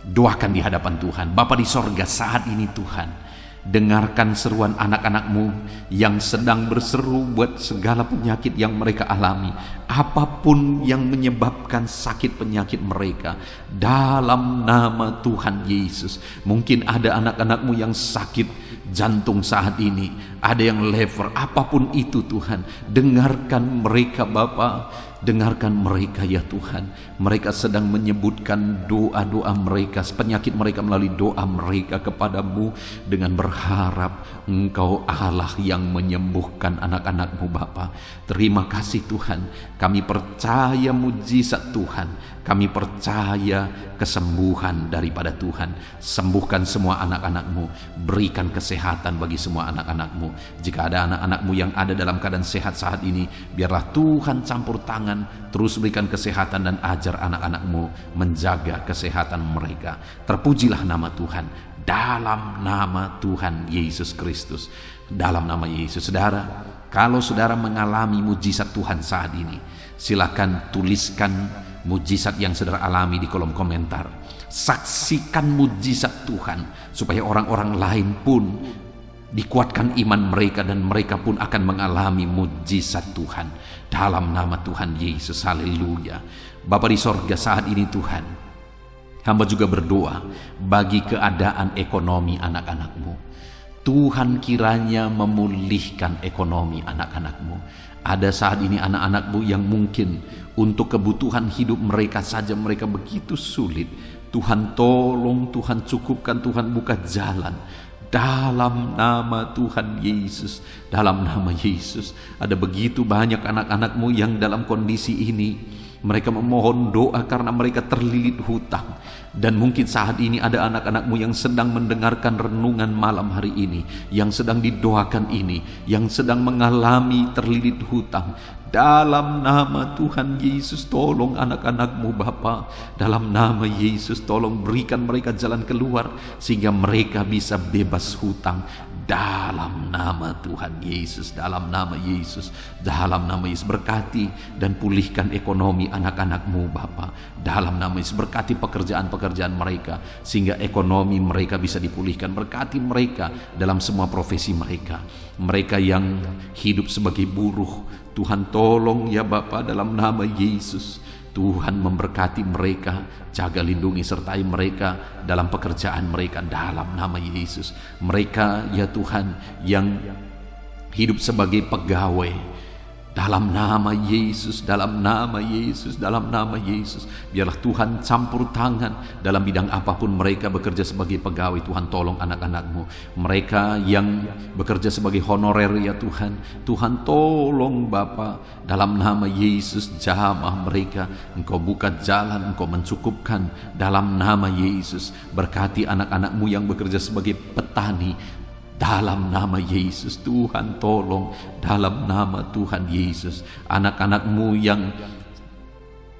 Doakan di hadapan Tuhan. Bapa di sorga, saat ini Tuhan, dengarkan seruan anak-anakmu yang sedang berseru buat segala penyakit yang mereka alami. Apapun yang menyebabkan sakit penyakit mereka, dalam nama Tuhan Yesus. Mungkin ada anak-anakmu yang sakit jantung saat ini, ada yang liver, apapun itu Tuhan, dengarkan mereka Bapa, dengarkan mereka ya Tuhan. Mereka sedang menyebutkan doa-doa mereka, penyakit mereka melalui doa mereka kepadamu, dengan berharap Engkau Allah yang menyembuhkan anak-anakmu Bapa. Terima kasih Tuhan, kami percaya mujizat Tuhan, kami percaya kesembuhan daripada Tuhan. Sembuhkan semua anak-anakmu, berikan kesehatan bagi semua anak-anakmu. Jika ada anak-anakmu yang ada dalam keadaan sehat saat ini, biarlah Tuhan campur tangan, terus berikan kesehatan dan ajar anak-anakmu menjaga kesehatan mereka. Terpujilah nama Tuhan, dalam nama Tuhan Yesus Kristus, dalam nama Yesus. Saudara, kalau saudara mengalami mujizat Tuhan saat ini, silakan tuliskan mujizat yang saudara alami di kolom komentar. Saksikan mujizat Tuhan supaya orang-orang lain pun dikuatkan iman mereka, dan mereka pun akan mengalami mujizat Tuhan dalam nama Tuhan Yesus. Haleluya. Bapa di sorga, saat ini Tuhan, hamba juga berdoa bagi keadaan ekonomi anak-anakmu. Tuhan kiranya memulihkan ekonomi anak-anakmu. Ada saat ini anak-anakmu yang mungkin untuk kebutuhan hidup mereka saja mereka begitu sulit. Tuhan tolong, Tuhan cukupkan, Tuhan buka jalan. Dalam nama Tuhan Yesus, dalam nama Yesus. Ada begitu banyak anak-anakmu yang dalam kondisi ini, mereka memohon doa karena mereka terlilit hutang. Dan mungkin saat ini ada anak-anakmu yang sedang mendengarkan renungan malam hari ini, yang sedang didoakan ini, yang sedang mengalami terlilit hutang. Dalam nama Tuhan Yesus, tolong anak-anakmu Bapa. Dalam nama Yesus, tolong berikan mereka jalan keluar sehingga mereka bisa bebas hutang. Dalam nama Tuhan Yesus, dalam nama Yesus, dalam nama Yesus, berkati dan pulihkan ekonomi anak-anakmu Bapa. Dalam nama Yesus, berkati pekerjaan-pekerjaan mereka sehingga ekonomi mereka bisa dipulihkan. Berkati mereka dalam semua profesi mereka. Mereka yang hidup sebagai buruh, Tuhan tolong ya Bapa, dalam nama Yesus. Tuhan memberkati mereka, jaga lindungi sertai mereka dalam pekerjaan mereka dalam nama Yesus. Mereka ya Tuhan yang hidup sebagai pegawai, dalam nama Yesus, dalam nama Yesus, dalam nama Yesus. Biarlah Tuhan campur tangan dalam bidang apapun mereka bekerja sebagai pegawai. Tuhan tolong anak-anakmu. Mereka yang bekerja sebagai honorer ya Tuhan, Tuhan tolong Bapa, dalam nama Yesus. Jamah mereka, Engkau buka jalan, Engkau mencukupkan dalam nama Yesus. Berkati anak-anakmu yang bekerja sebagai petani, dalam nama Yesus. Tuhan tolong, dalam nama Tuhan Yesus. Anak-anakmu yang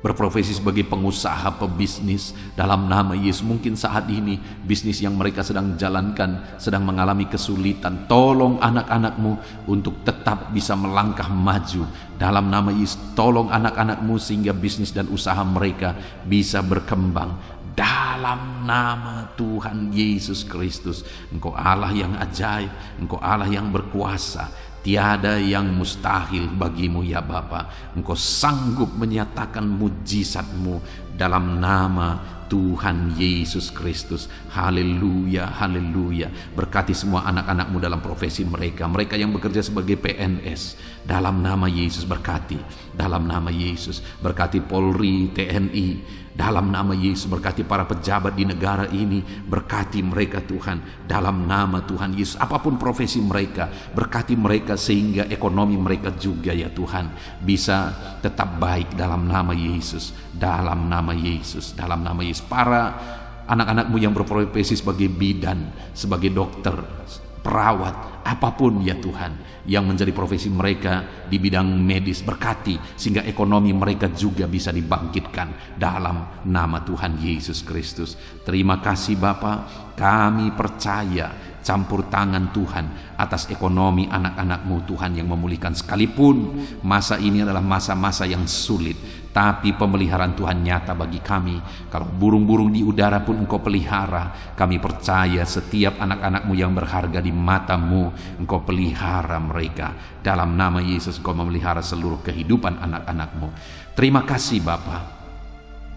berprofesi sebagai pengusaha, pebisnis, dalam nama Yesus. Mungkin saat ini bisnis yang mereka sedang jalankan sedang mengalami kesulitan. Tolong anak-anakmu untuk tetap bisa melangkah maju. Dalam nama Yesus, tolong anak-anakmu sehingga bisnis dan usaha mereka bisa berkembang. Dalam nama Tuhan Yesus Kristus. Engkau Allah yang ajaib, Engkau Allah yang berkuasa. Tiada yang mustahil bagimu ya Bapa. Engkau sanggup menyatakan mujizat-Mu dalam nama Tuhan Yesus Kristus. Haleluya, haleluya. Berkati semua anak-anak-Mu dalam profesi mereka, mereka yang bekerja sebagai PNS, dalam nama Yesus berkati, dalam nama Yesus. Berkati Polri, TNI, dalam nama Yesus. Berkati para pejabat di negara ini, berkati mereka Tuhan, dalam nama Tuhan Yesus. Apapun profesi mereka, berkati mereka sehingga ekonomi mereka juga ya Tuhan bisa tetap baik dalam nama Yesus, dalam nama Yesus, dalam nama Yesus. Para anak-anak-Mu yang berprofesi sebagai bidan, sebagai dokter, perawat, apapun ya Tuhan yang menjadi profesi mereka di bidang medis, berkati sehingga ekonomi mereka juga bisa dibangkitkan dalam nama Tuhan Yesus Kristus. Terima kasih Bapa, kami percaya campur tangan Tuhan atas ekonomi anak-anak-Mu Tuhan yang memulihkan. Sekalipun masa ini adalah masa-masa yang sulit, tapi pemeliharaan Tuhan nyata bagi kami. Kalau burung-burung di udara pun Engkau pelihara, kami percaya setiap anak-anak-Mu yang berharga di mata-Mu, Engkau pelihara mereka. Dalam nama Yesus Engkau memelihara seluruh kehidupan anak-anak-Mu. Terima kasih Bapa,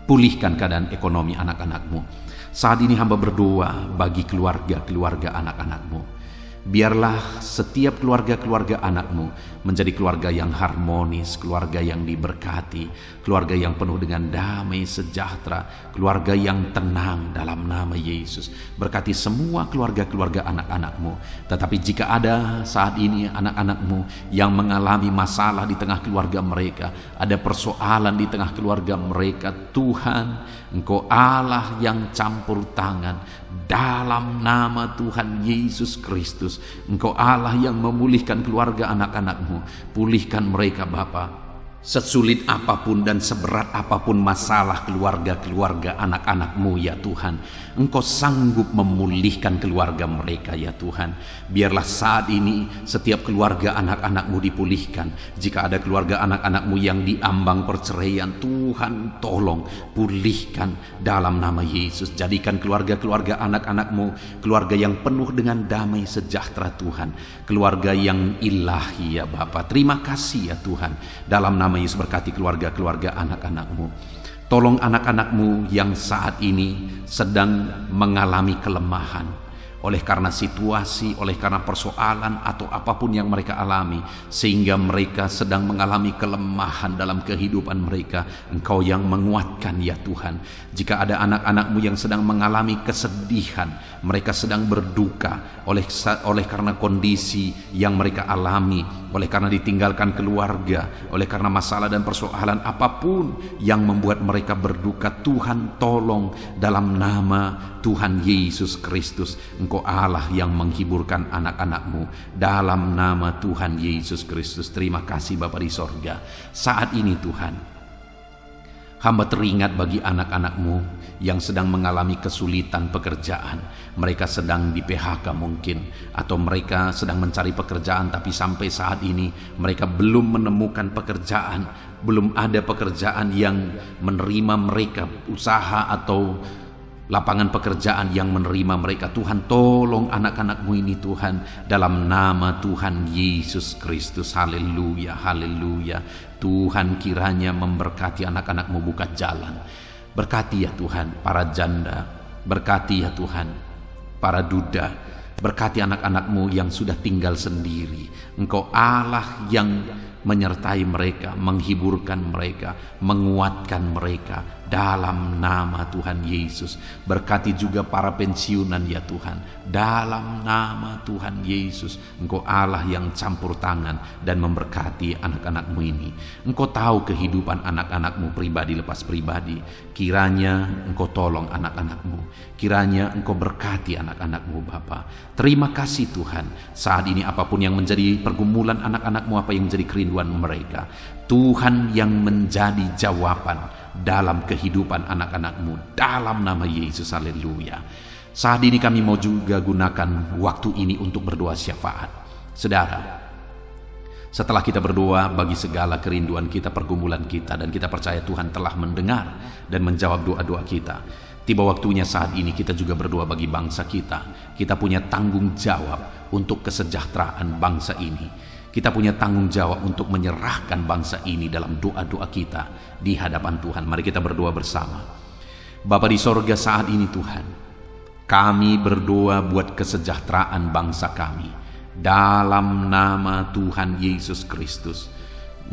pulihkan keadaan ekonomi anak-anak-Mu. Saat ini hamba berdoa bagi keluarga-keluarga anak-anak-Mu. Biarlah setiap keluarga-keluarga anak-Mu menjadi keluarga yang harmonis, keluarga yang diberkati, keluarga yang penuh dengan damai sejahtera, keluarga yang tenang dalam nama Yesus. Berkati semua keluarga-keluarga anak-anak-Mu. Tetapi jika ada saat ini anak-anak-Mu yang mengalami masalah di tengah keluarga mereka, ada persoalan di tengah keluarga mereka, Tuhan, Engkau Allah yang campur tangan. Dalam nama Tuhan Yesus Kristus, Engkau Allah yang memulihkan keluarga anak-anak-Mu. Pulihkan mereka Bapa. Sesulit apapun dan seberat apapun masalah keluarga-keluarga anak-anak-Mu ya Tuhan, Engkau sanggup memulihkan keluarga mereka ya Tuhan. Biarlah saat ini setiap keluarga anak-anak-Mu dipulihkan. Jika ada keluarga anak-anak-Mu yang diambang perceraian, Tuhan tolong pulihkan dalam nama Yesus. Jadikan keluarga-keluarga anak-anak-Mu keluarga yang penuh dengan damai sejahtera Tuhan, keluarga yang ilahi ya Bapa. Terima kasih ya Tuhan. Dalam nama Yesus berkati keluarga-keluarga anak-anak-Mu. Tolong anak-anak-Mu yang saat ini sedang mengalami kelemahan oleh karena situasi, oleh karena persoalan atau apapun yang mereka alami, sehingga mereka sedang mengalami kelemahan dalam kehidupan mereka. Engkau yang menguatkan ya Tuhan. Jika ada anak-anak-Mu yang sedang mengalami kesedihan, mereka sedang berduka oleh karena kondisi yang mereka alami, oleh karena ditinggalkan keluarga, oleh karena masalah dan persoalan apapun yang membuat mereka berduka, Tuhan tolong dalam nama Tuhan Yesus Kristus. Engkau Allah yang menghiburkan anak-anak-Mu dalam nama Tuhan Yesus Kristus. Terima kasih Bapa di sorga. Saat ini Tuhan, hamba teringat bagi anak-anak-Mu yang sedang mengalami kesulitan pekerjaan. Mereka sedang di PHK mungkin, atau mereka sedang mencari pekerjaan tapi sampai saat ini mereka belum menemukan pekerjaan. Belum ada pekerjaan yang menerima mereka, usaha atau lapangan pekerjaan yang menerima mereka. Tuhan tolong anak-anak-Mu ini Tuhan, dalam nama Tuhan Yesus Kristus. Haleluya, haleluya. Tuhan kiranya memberkati anak-anak-Mu buka jalan. Berkati ya Tuhan para janda, berkati ya Tuhan para duda, berkati anak-anak-Mu yang sudah tinggal sendiri. Engkau Allah yang menyertai mereka, menghiburkan mereka, menguatkan mereka dalam nama Tuhan Yesus. Berkati juga para pensiunan ya Tuhan, dalam nama Tuhan Yesus. Engkau Allah yang campur tangan dan memberkati anak-anak-Mu ini. Engkau tahu kehidupan anak-anak-Mu pribadi lepas pribadi. Kiranya Engkau tolong anak-anak-Mu, kiranya Engkau berkati anak-anak-Mu Bapa. Terima kasih Tuhan. Saat ini apapun yang menjadi pergumulan anak-anak-Mu, apa yang menjadi kerinduan mereka, Tuhan yang menjadi jawaban dalam kehidupan anak-anak-Mu dalam nama Yesus. Haleluya. Saat ini kami mau juga gunakan waktu ini untuk berdoa syafaat. Saudara, setelah kita berdoa bagi segala kerinduan kita, pergumulan kita, dan kita percaya Tuhan telah mendengar dan menjawab doa-doa kita, tiba waktunya saat ini kita juga berdoa bagi bangsa kita. Kita punya tanggung jawab untuk kesejahteraan bangsa ini. Kita punya tanggung jawab untuk menyerahkan bangsa ini dalam doa-doa kita di hadapan Tuhan. Mari kita berdoa bersama. Bapa di sorga, saat ini Tuhan, kami berdoa buat kesejahteraan bangsa kami. Dalam nama Tuhan Yesus Kristus.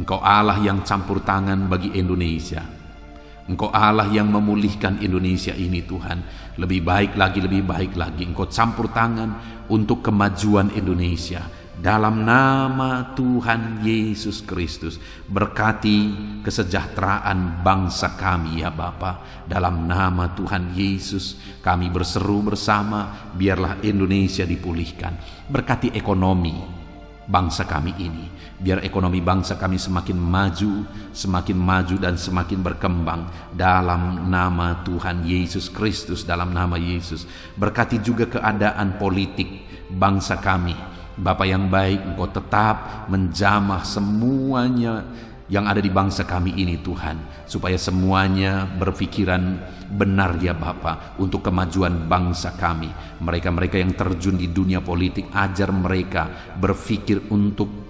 Engkau Allah yang campur tangan bagi Indonesia. Engkau Allah yang memulihkan Indonesia ini Tuhan. Lebih baik lagi. Engkau campur tangan untuk kemajuan Indonesia. Dalam nama Tuhan Yesus Kristus, berkati kesejahteraan bangsa kami ya Bapa. Dalam nama Tuhan Yesus, kami berseru bersama, biarlah Indonesia dipulihkan. Berkati ekonomi bangsa kami ini, biar ekonomi bangsa kami semakin maju dan semakin berkembang. Dalam nama Tuhan Yesus Kristus, dalam nama Yesus. Berkati juga keadaan politik bangsa kami. Bapa yang baik, Engkau tetap menjamah semuanya yang ada di bangsa kami ini Tuhan, supaya semuanya berpikiran benar ya Bapa, untuk kemajuan bangsa kami. Mereka-mereka yang terjun di dunia politik, ajar mereka berpikir untuk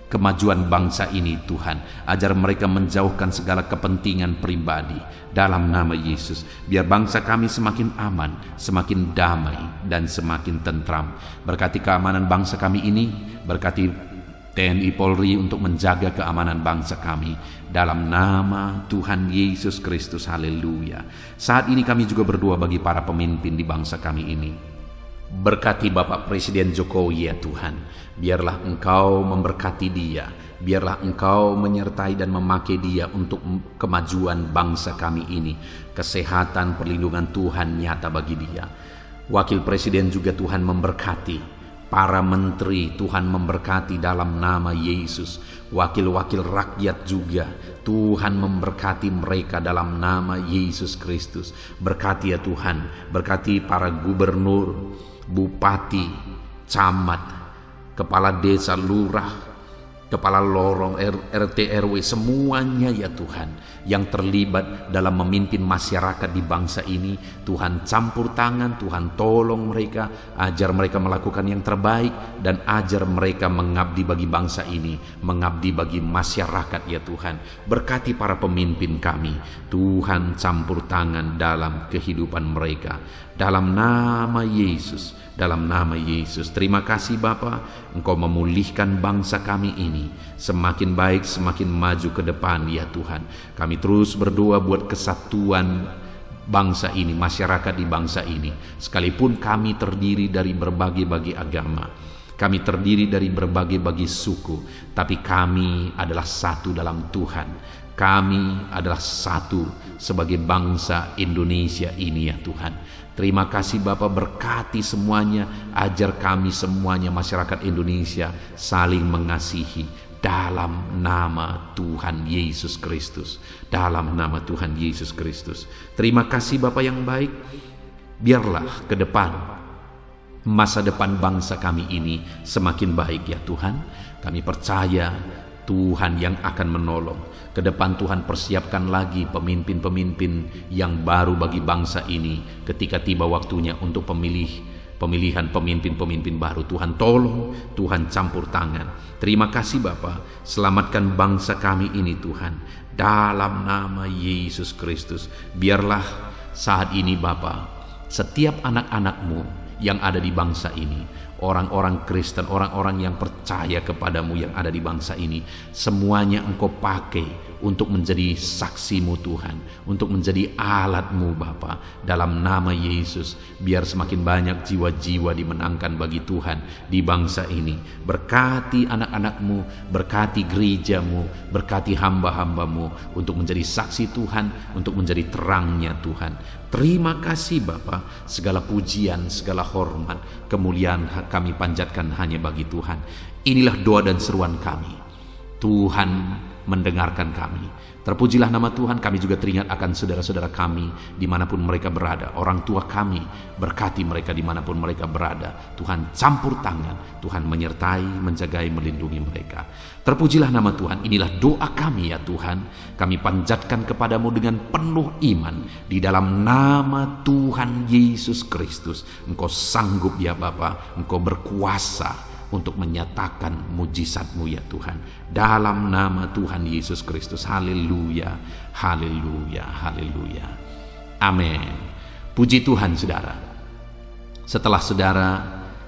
kemajuan bangsa ini Tuhan. Ajar mereka menjauhkan segala kepentingan pribadi. Dalam nama Yesus, biar bangsa kami semakin aman, semakin damai, dan semakin tentram. Berkati keamanan bangsa kami ini, berkati TNI Polri untuk menjaga keamanan bangsa kami. Dalam nama Tuhan Yesus Kristus, haleluya. Saat ini kami juga berdoa bagi para pemimpin di bangsa kami ini. Berkati Bapak Presiden Jokowi ya Tuhan. Biarlah Engkau memberkati dia. Biarlah Engkau menyertai dan memakai dia untuk kemajuan bangsa kami ini. Kesehatan, perlindungan Tuhan nyata bagi dia. Wakil Presiden juga Tuhan memberkati. Para menteri Tuhan memberkati dalam nama Yesus. Wakil-wakil rakyat juga Tuhan memberkati mereka dalam nama Yesus Kristus. Berkati ya Tuhan. Berkati para gubernur, bupati, camat, kepala desa, lurah, kepala lorong, RT RW, semuanya ya Tuhan yang terlibat dalam memimpin masyarakat di bangsa ini. Tuhan campur tangan, Tuhan tolong mereka, ajar mereka melakukan yang terbaik, dan ajar mereka mengabdi bagi bangsa ini, mengabdi bagi masyarakat ya Tuhan. Berkati para pemimpin kami, Tuhan campur tangan dalam kehidupan mereka. Dalam nama Yesus, dalam nama Yesus. Terima kasih Bapa, Engkau memulihkan bangsa kami ini semakin baik, semakin maju ke depan ya Tuhan. Kami terus berdoa buat kesatuan bangsa ini, masyarakat di bangsa ini. Sekalipun kami terdiri dari berbagai-bagai agama, kami terdiri dari berbagai-bagai suku, tapi kami adalah satu dalam Tuhan. Kami adalah satu sebagai bangsa Indonesia ini ya Tuhan. Terima kasih Bapa, berkati semuanya, ajar kami semuanya masyarakat Indonesia saling mengasihi dalam nama Tuhan Yesus Kristus. Dalam nama Tuhan Yesus Kristus. Terima kasih Bapa yang baik. Biarlah ke depan masa depan bangsa kami ini semakin baik ya Tuhan. Kami percaya Tuhan yang akan menolong. Ke depan Tuhan persiapkan lagi pemimpin-pemimpin yang baru bagi bangsa ini ketika tiba waktunya untuk pemilihan pemimpin-pemimpin baru. Tuhan tolong, Tuhan campur tangan. Terima kasih Bapa, selamatkan bangsa kami ini Tuhan. Dalam nama Yesus Kristus, biarlah saat ini Bapa, setiap anak-anak-Mu yang ada di bangsa ini, orang-orang Kristen, orang-orang yang percaya kepadamu yang ada di bangsa ini, semuanya Engkau pakai untuk menjadi saksi-Mu Tuhan, untuk menjadi alat-Mu Bapa. Dalam nama Yesus, biar semakin banyak jiwa-jiwa dimenangkan bagi Tuhan di bangsa ini. Berkati anak-anak-Mu, berkati gereja-Mu, berkati hamba-hamba-Mu untuk menjadi saksi Tuhan, untuk menjadi terangnya Tuhan. Terima kasih Bapa, segala pujian, segala hormat, kemuliaan kami panjatkan hanya bagi Tuhan. Inilah doa dan seruan kami. Tuhan mendengarkan kami. Terpujilah nama Tuhan. Kami juga teringat akan saudara-saudara kami dimanapun mereka berada. Orang tua kami, berkati mereka dimanapun mereka berada. Tuhan campur tangan, Tuhan menyertai, menjagai, melindungi mereka. Terpujilah nama Tuhan. Inilah doa kami ya Tuhan. Kami panjatkan kepadamu dengan penuh iman di dalam nama Tuhan Yesus Kristus. Engkau sanggup ya Bapa, Engkau berkuasa untuk menyatakan mujizat-Mu ya Tuhan. Dalam nama Tuhan Yesus Kristus. Haleluya, haleluya, haleluya. Amin. Puji Tuhan saudara. Setelah saudara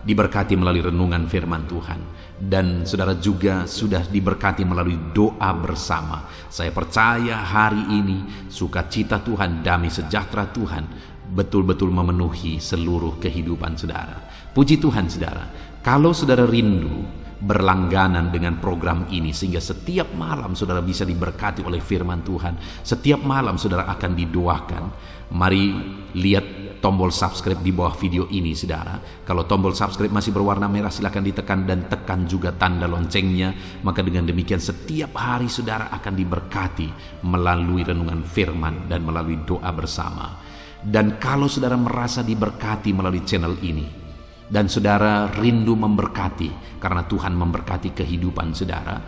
diberkati melalui renungan firman Tuhan, dan saudara juga sudah diberkati melalui doa bersama, saya percaya hari ini sukacita Tuhan, damai sejahtera Tuhan betul-betul memenuhi seluruh kehidupan saudara. Puji Tuhan saudara. Kalau saudara rindu berlangganan dengan program ini sehingga setiap malam saudara bisa diberkati oleh firman Tuhan, setiap malam saudara akan didoakan, mari lihat tombol subscribe di bawah video ini saudara. Kalau tombol subscribe masih berwarna merah, silakan ditekan dan tekan juga tanda loncengnya. Maka dengan demikian setiap hari saudara akan diberkati melalui renungan firman dan melalui doa bersama. Dan kalau saudara merasa diberkati melalui channel ini dan saudara rindu memberkati karena Tuhan memberkati kehidupan saudara,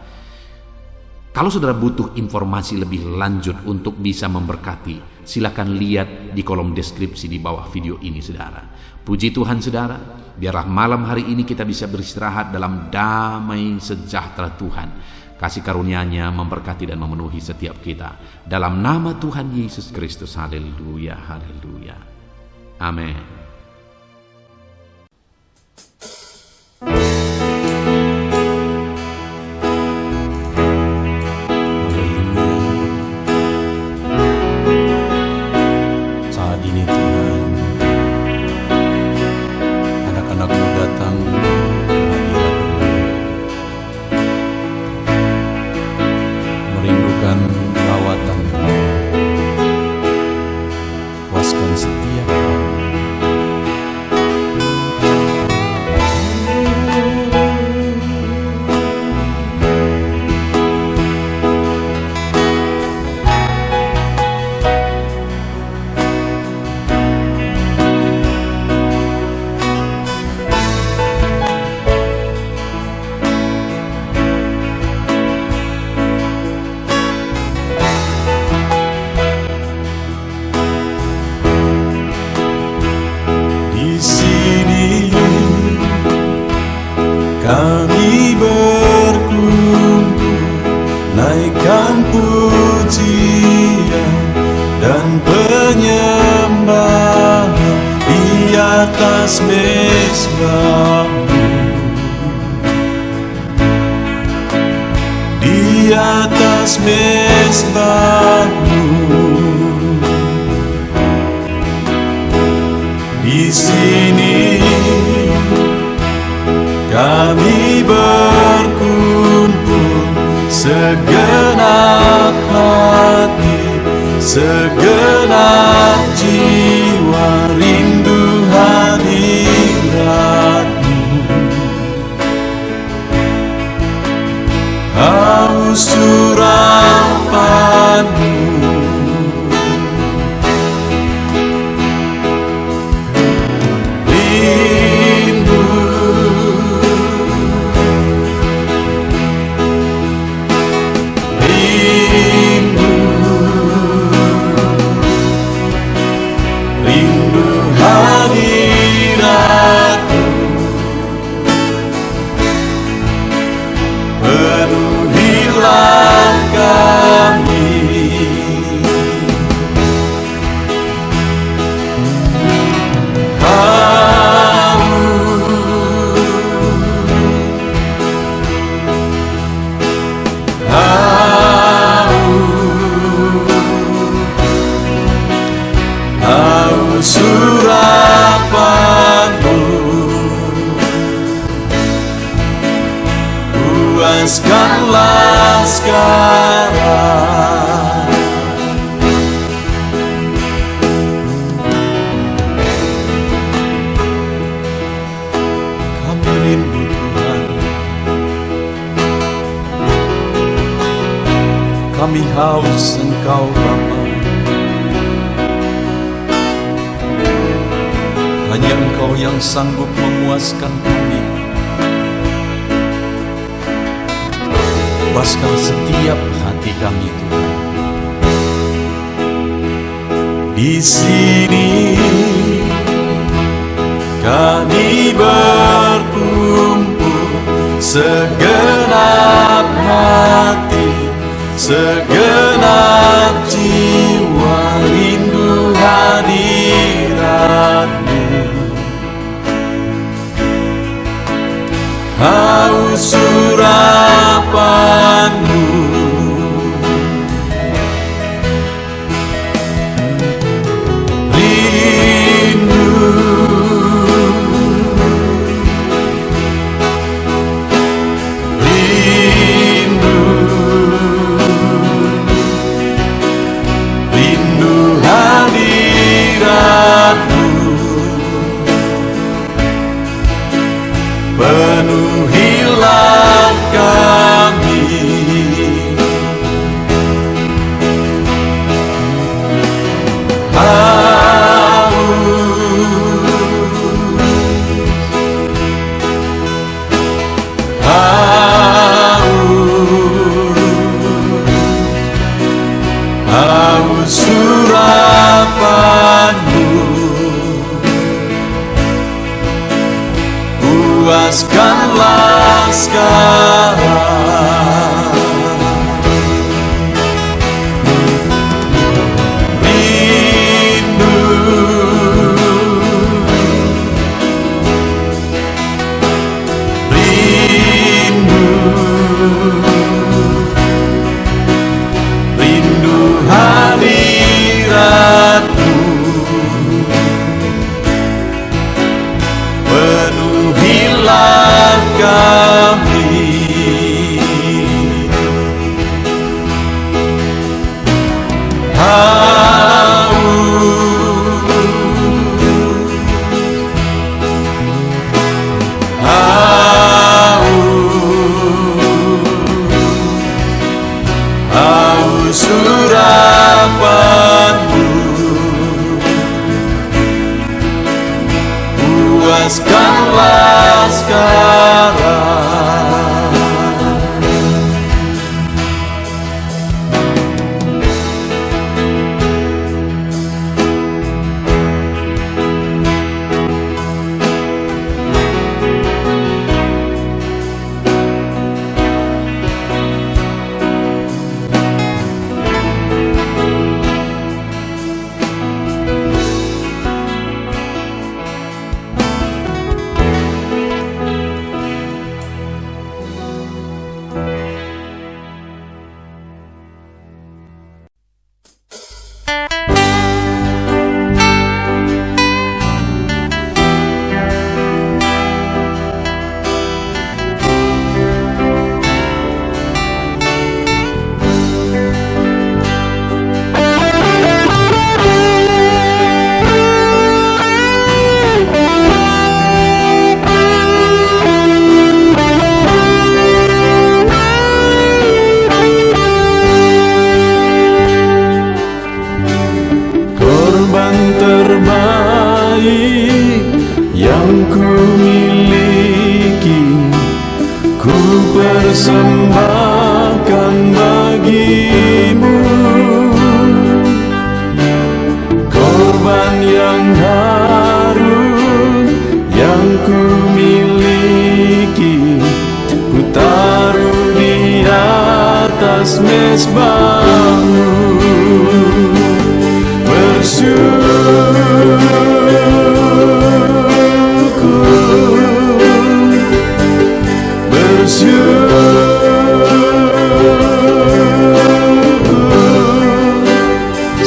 kalau saudara butuh informasi lebih lanjut untuk bisa memberkati, silakan lihat di kolom deskripsi di bawah video ini saudara. Puji Tuhan saudara, biarlah malam hari ini kita bisa beristirahat dalam damai sejahtera Tuhan. Kasih karunia-Nya memberkati dan memenuhi setiap kita. Dalam nama Tuhan Yesus Kristus. Haleluya, haleluya. Amin. Kami berkumpul, naikkan pujian dan penyembahan di atas mezbah-Mu, di atas mezbah-Mu. Di sini kami berkumpul, segenap hati, segenap jiwa, rindu hadirat-Mu, haus urapan-Mu. Surapan-Mu, puaskanlah sekarang. Kami rindu Tuhan, kami haus Engkau Bapa. Hanya Engkau yang sanggup memuaskan kami. Puaskan setiap hati kami Tuhan. Di sini kami berkumpul, segenap hati, segenap jiwa rindu hadirat-Mu. Haus urapan-Mu, rindu, rindu, rindu hadirat-Mu. Penuhilah kami, haus urapan-Mu, puaskanlah sekarang. Rindu, rindu, rindu hadirat-Mu. Penuhilah kami, haus urapan-Mu, puaskanlah sekarang. Korban terbaik yang ku miliki, ku persembahkan bagi-Mu. Korban yang harum yang ku miliki, ku taruh di atas mezbah-Mu.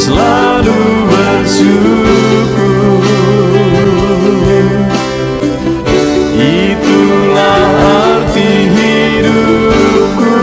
Selalu bersyukur, itulah arti hidupku.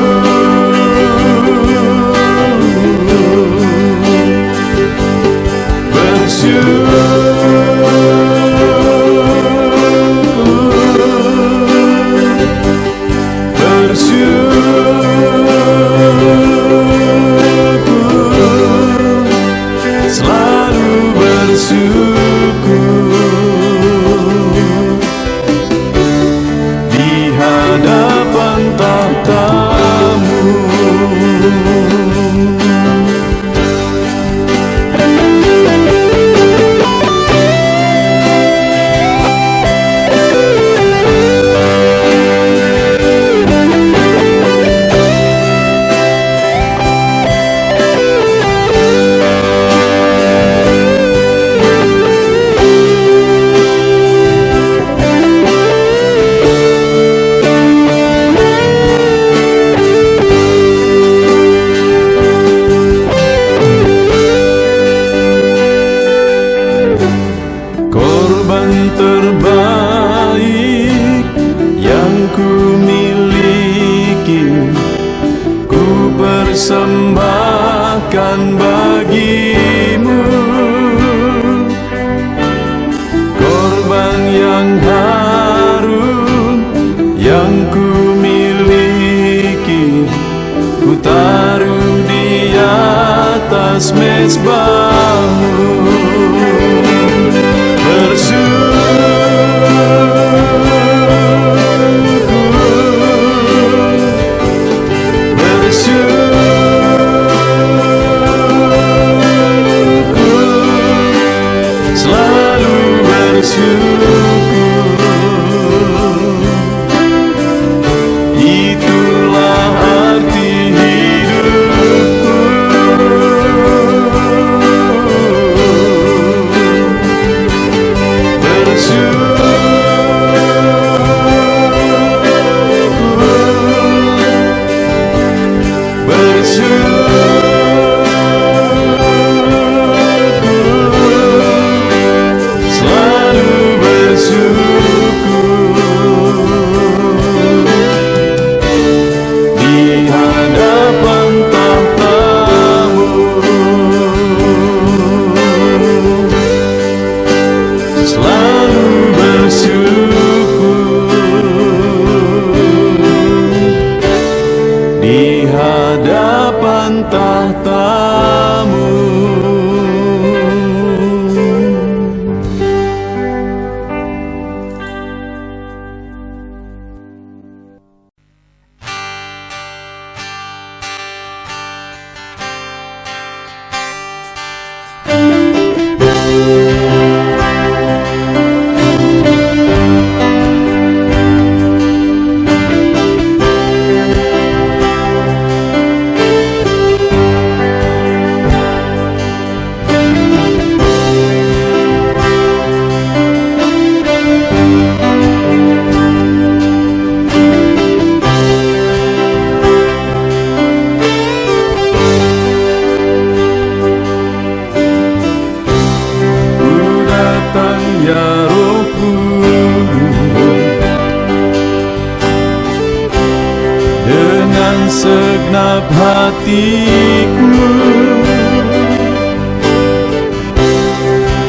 segenap hatiku,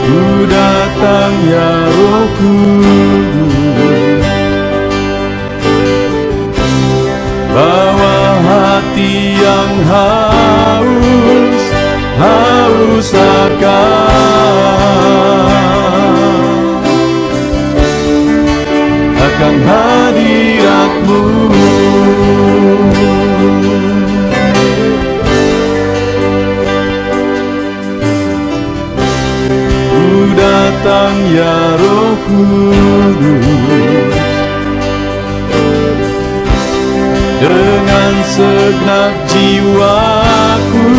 ku datang ya Roh Kudus, bawa hati yang haus akan hadirat-Mu. Ku datang ya Roh Kudus, dengan segenap jiwaku,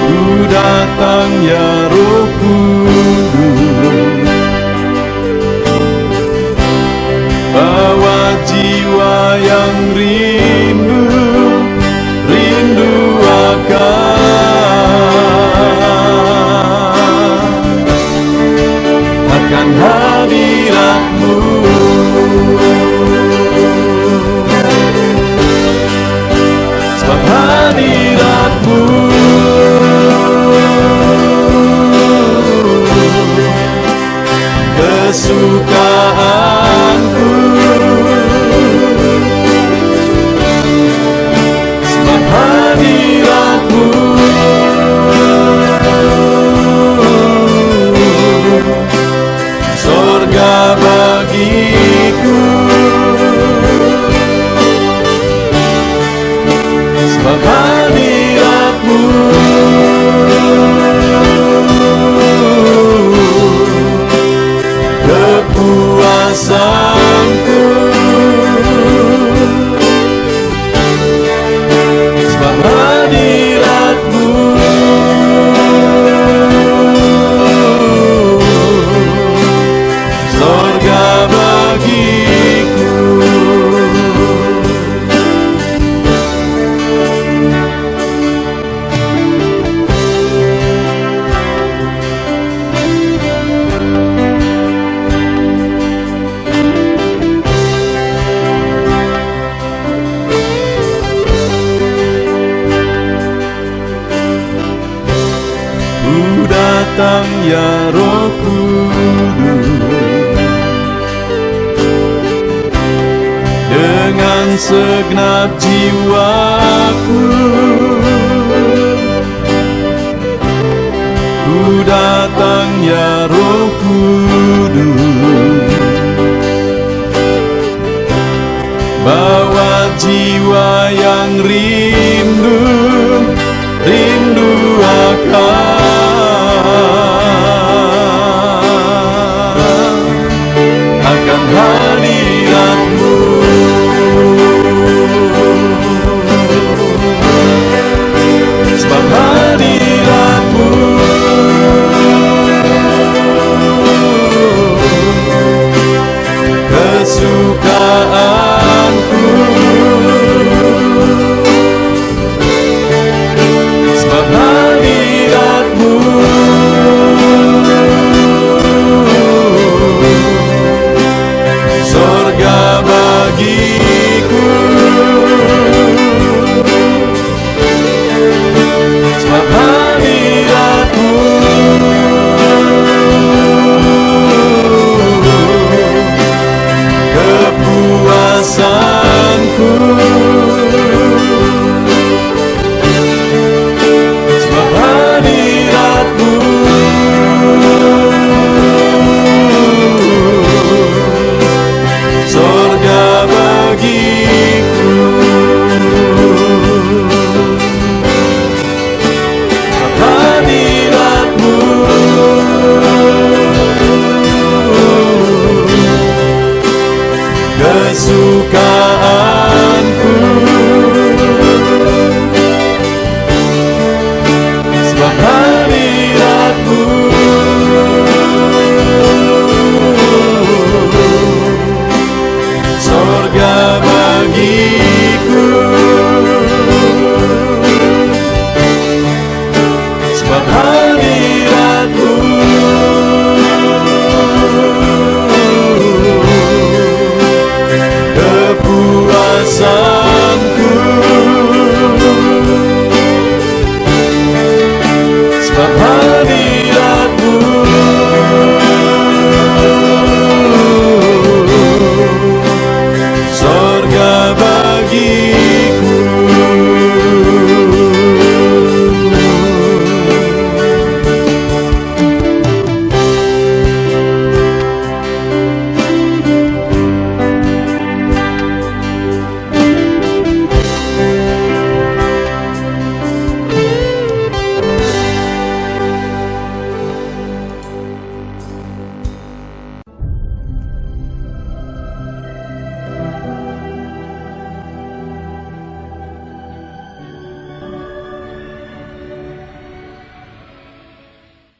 ku datang ya Roh Kudus, bawa jiwa yang rindu akan hadirat-Mu. Sebab hadirat-Mu kesukaanku, sebab hadirat-Mu surga bagiku, sebab hadirat-Mu kepuasanku, sebab hadirat-Mu surga bagiku. Ku datang ya Roh Kudus, dengan segenap jiwaku, Tuhan ya Roh Kudus. Bawa jiwa yang rindu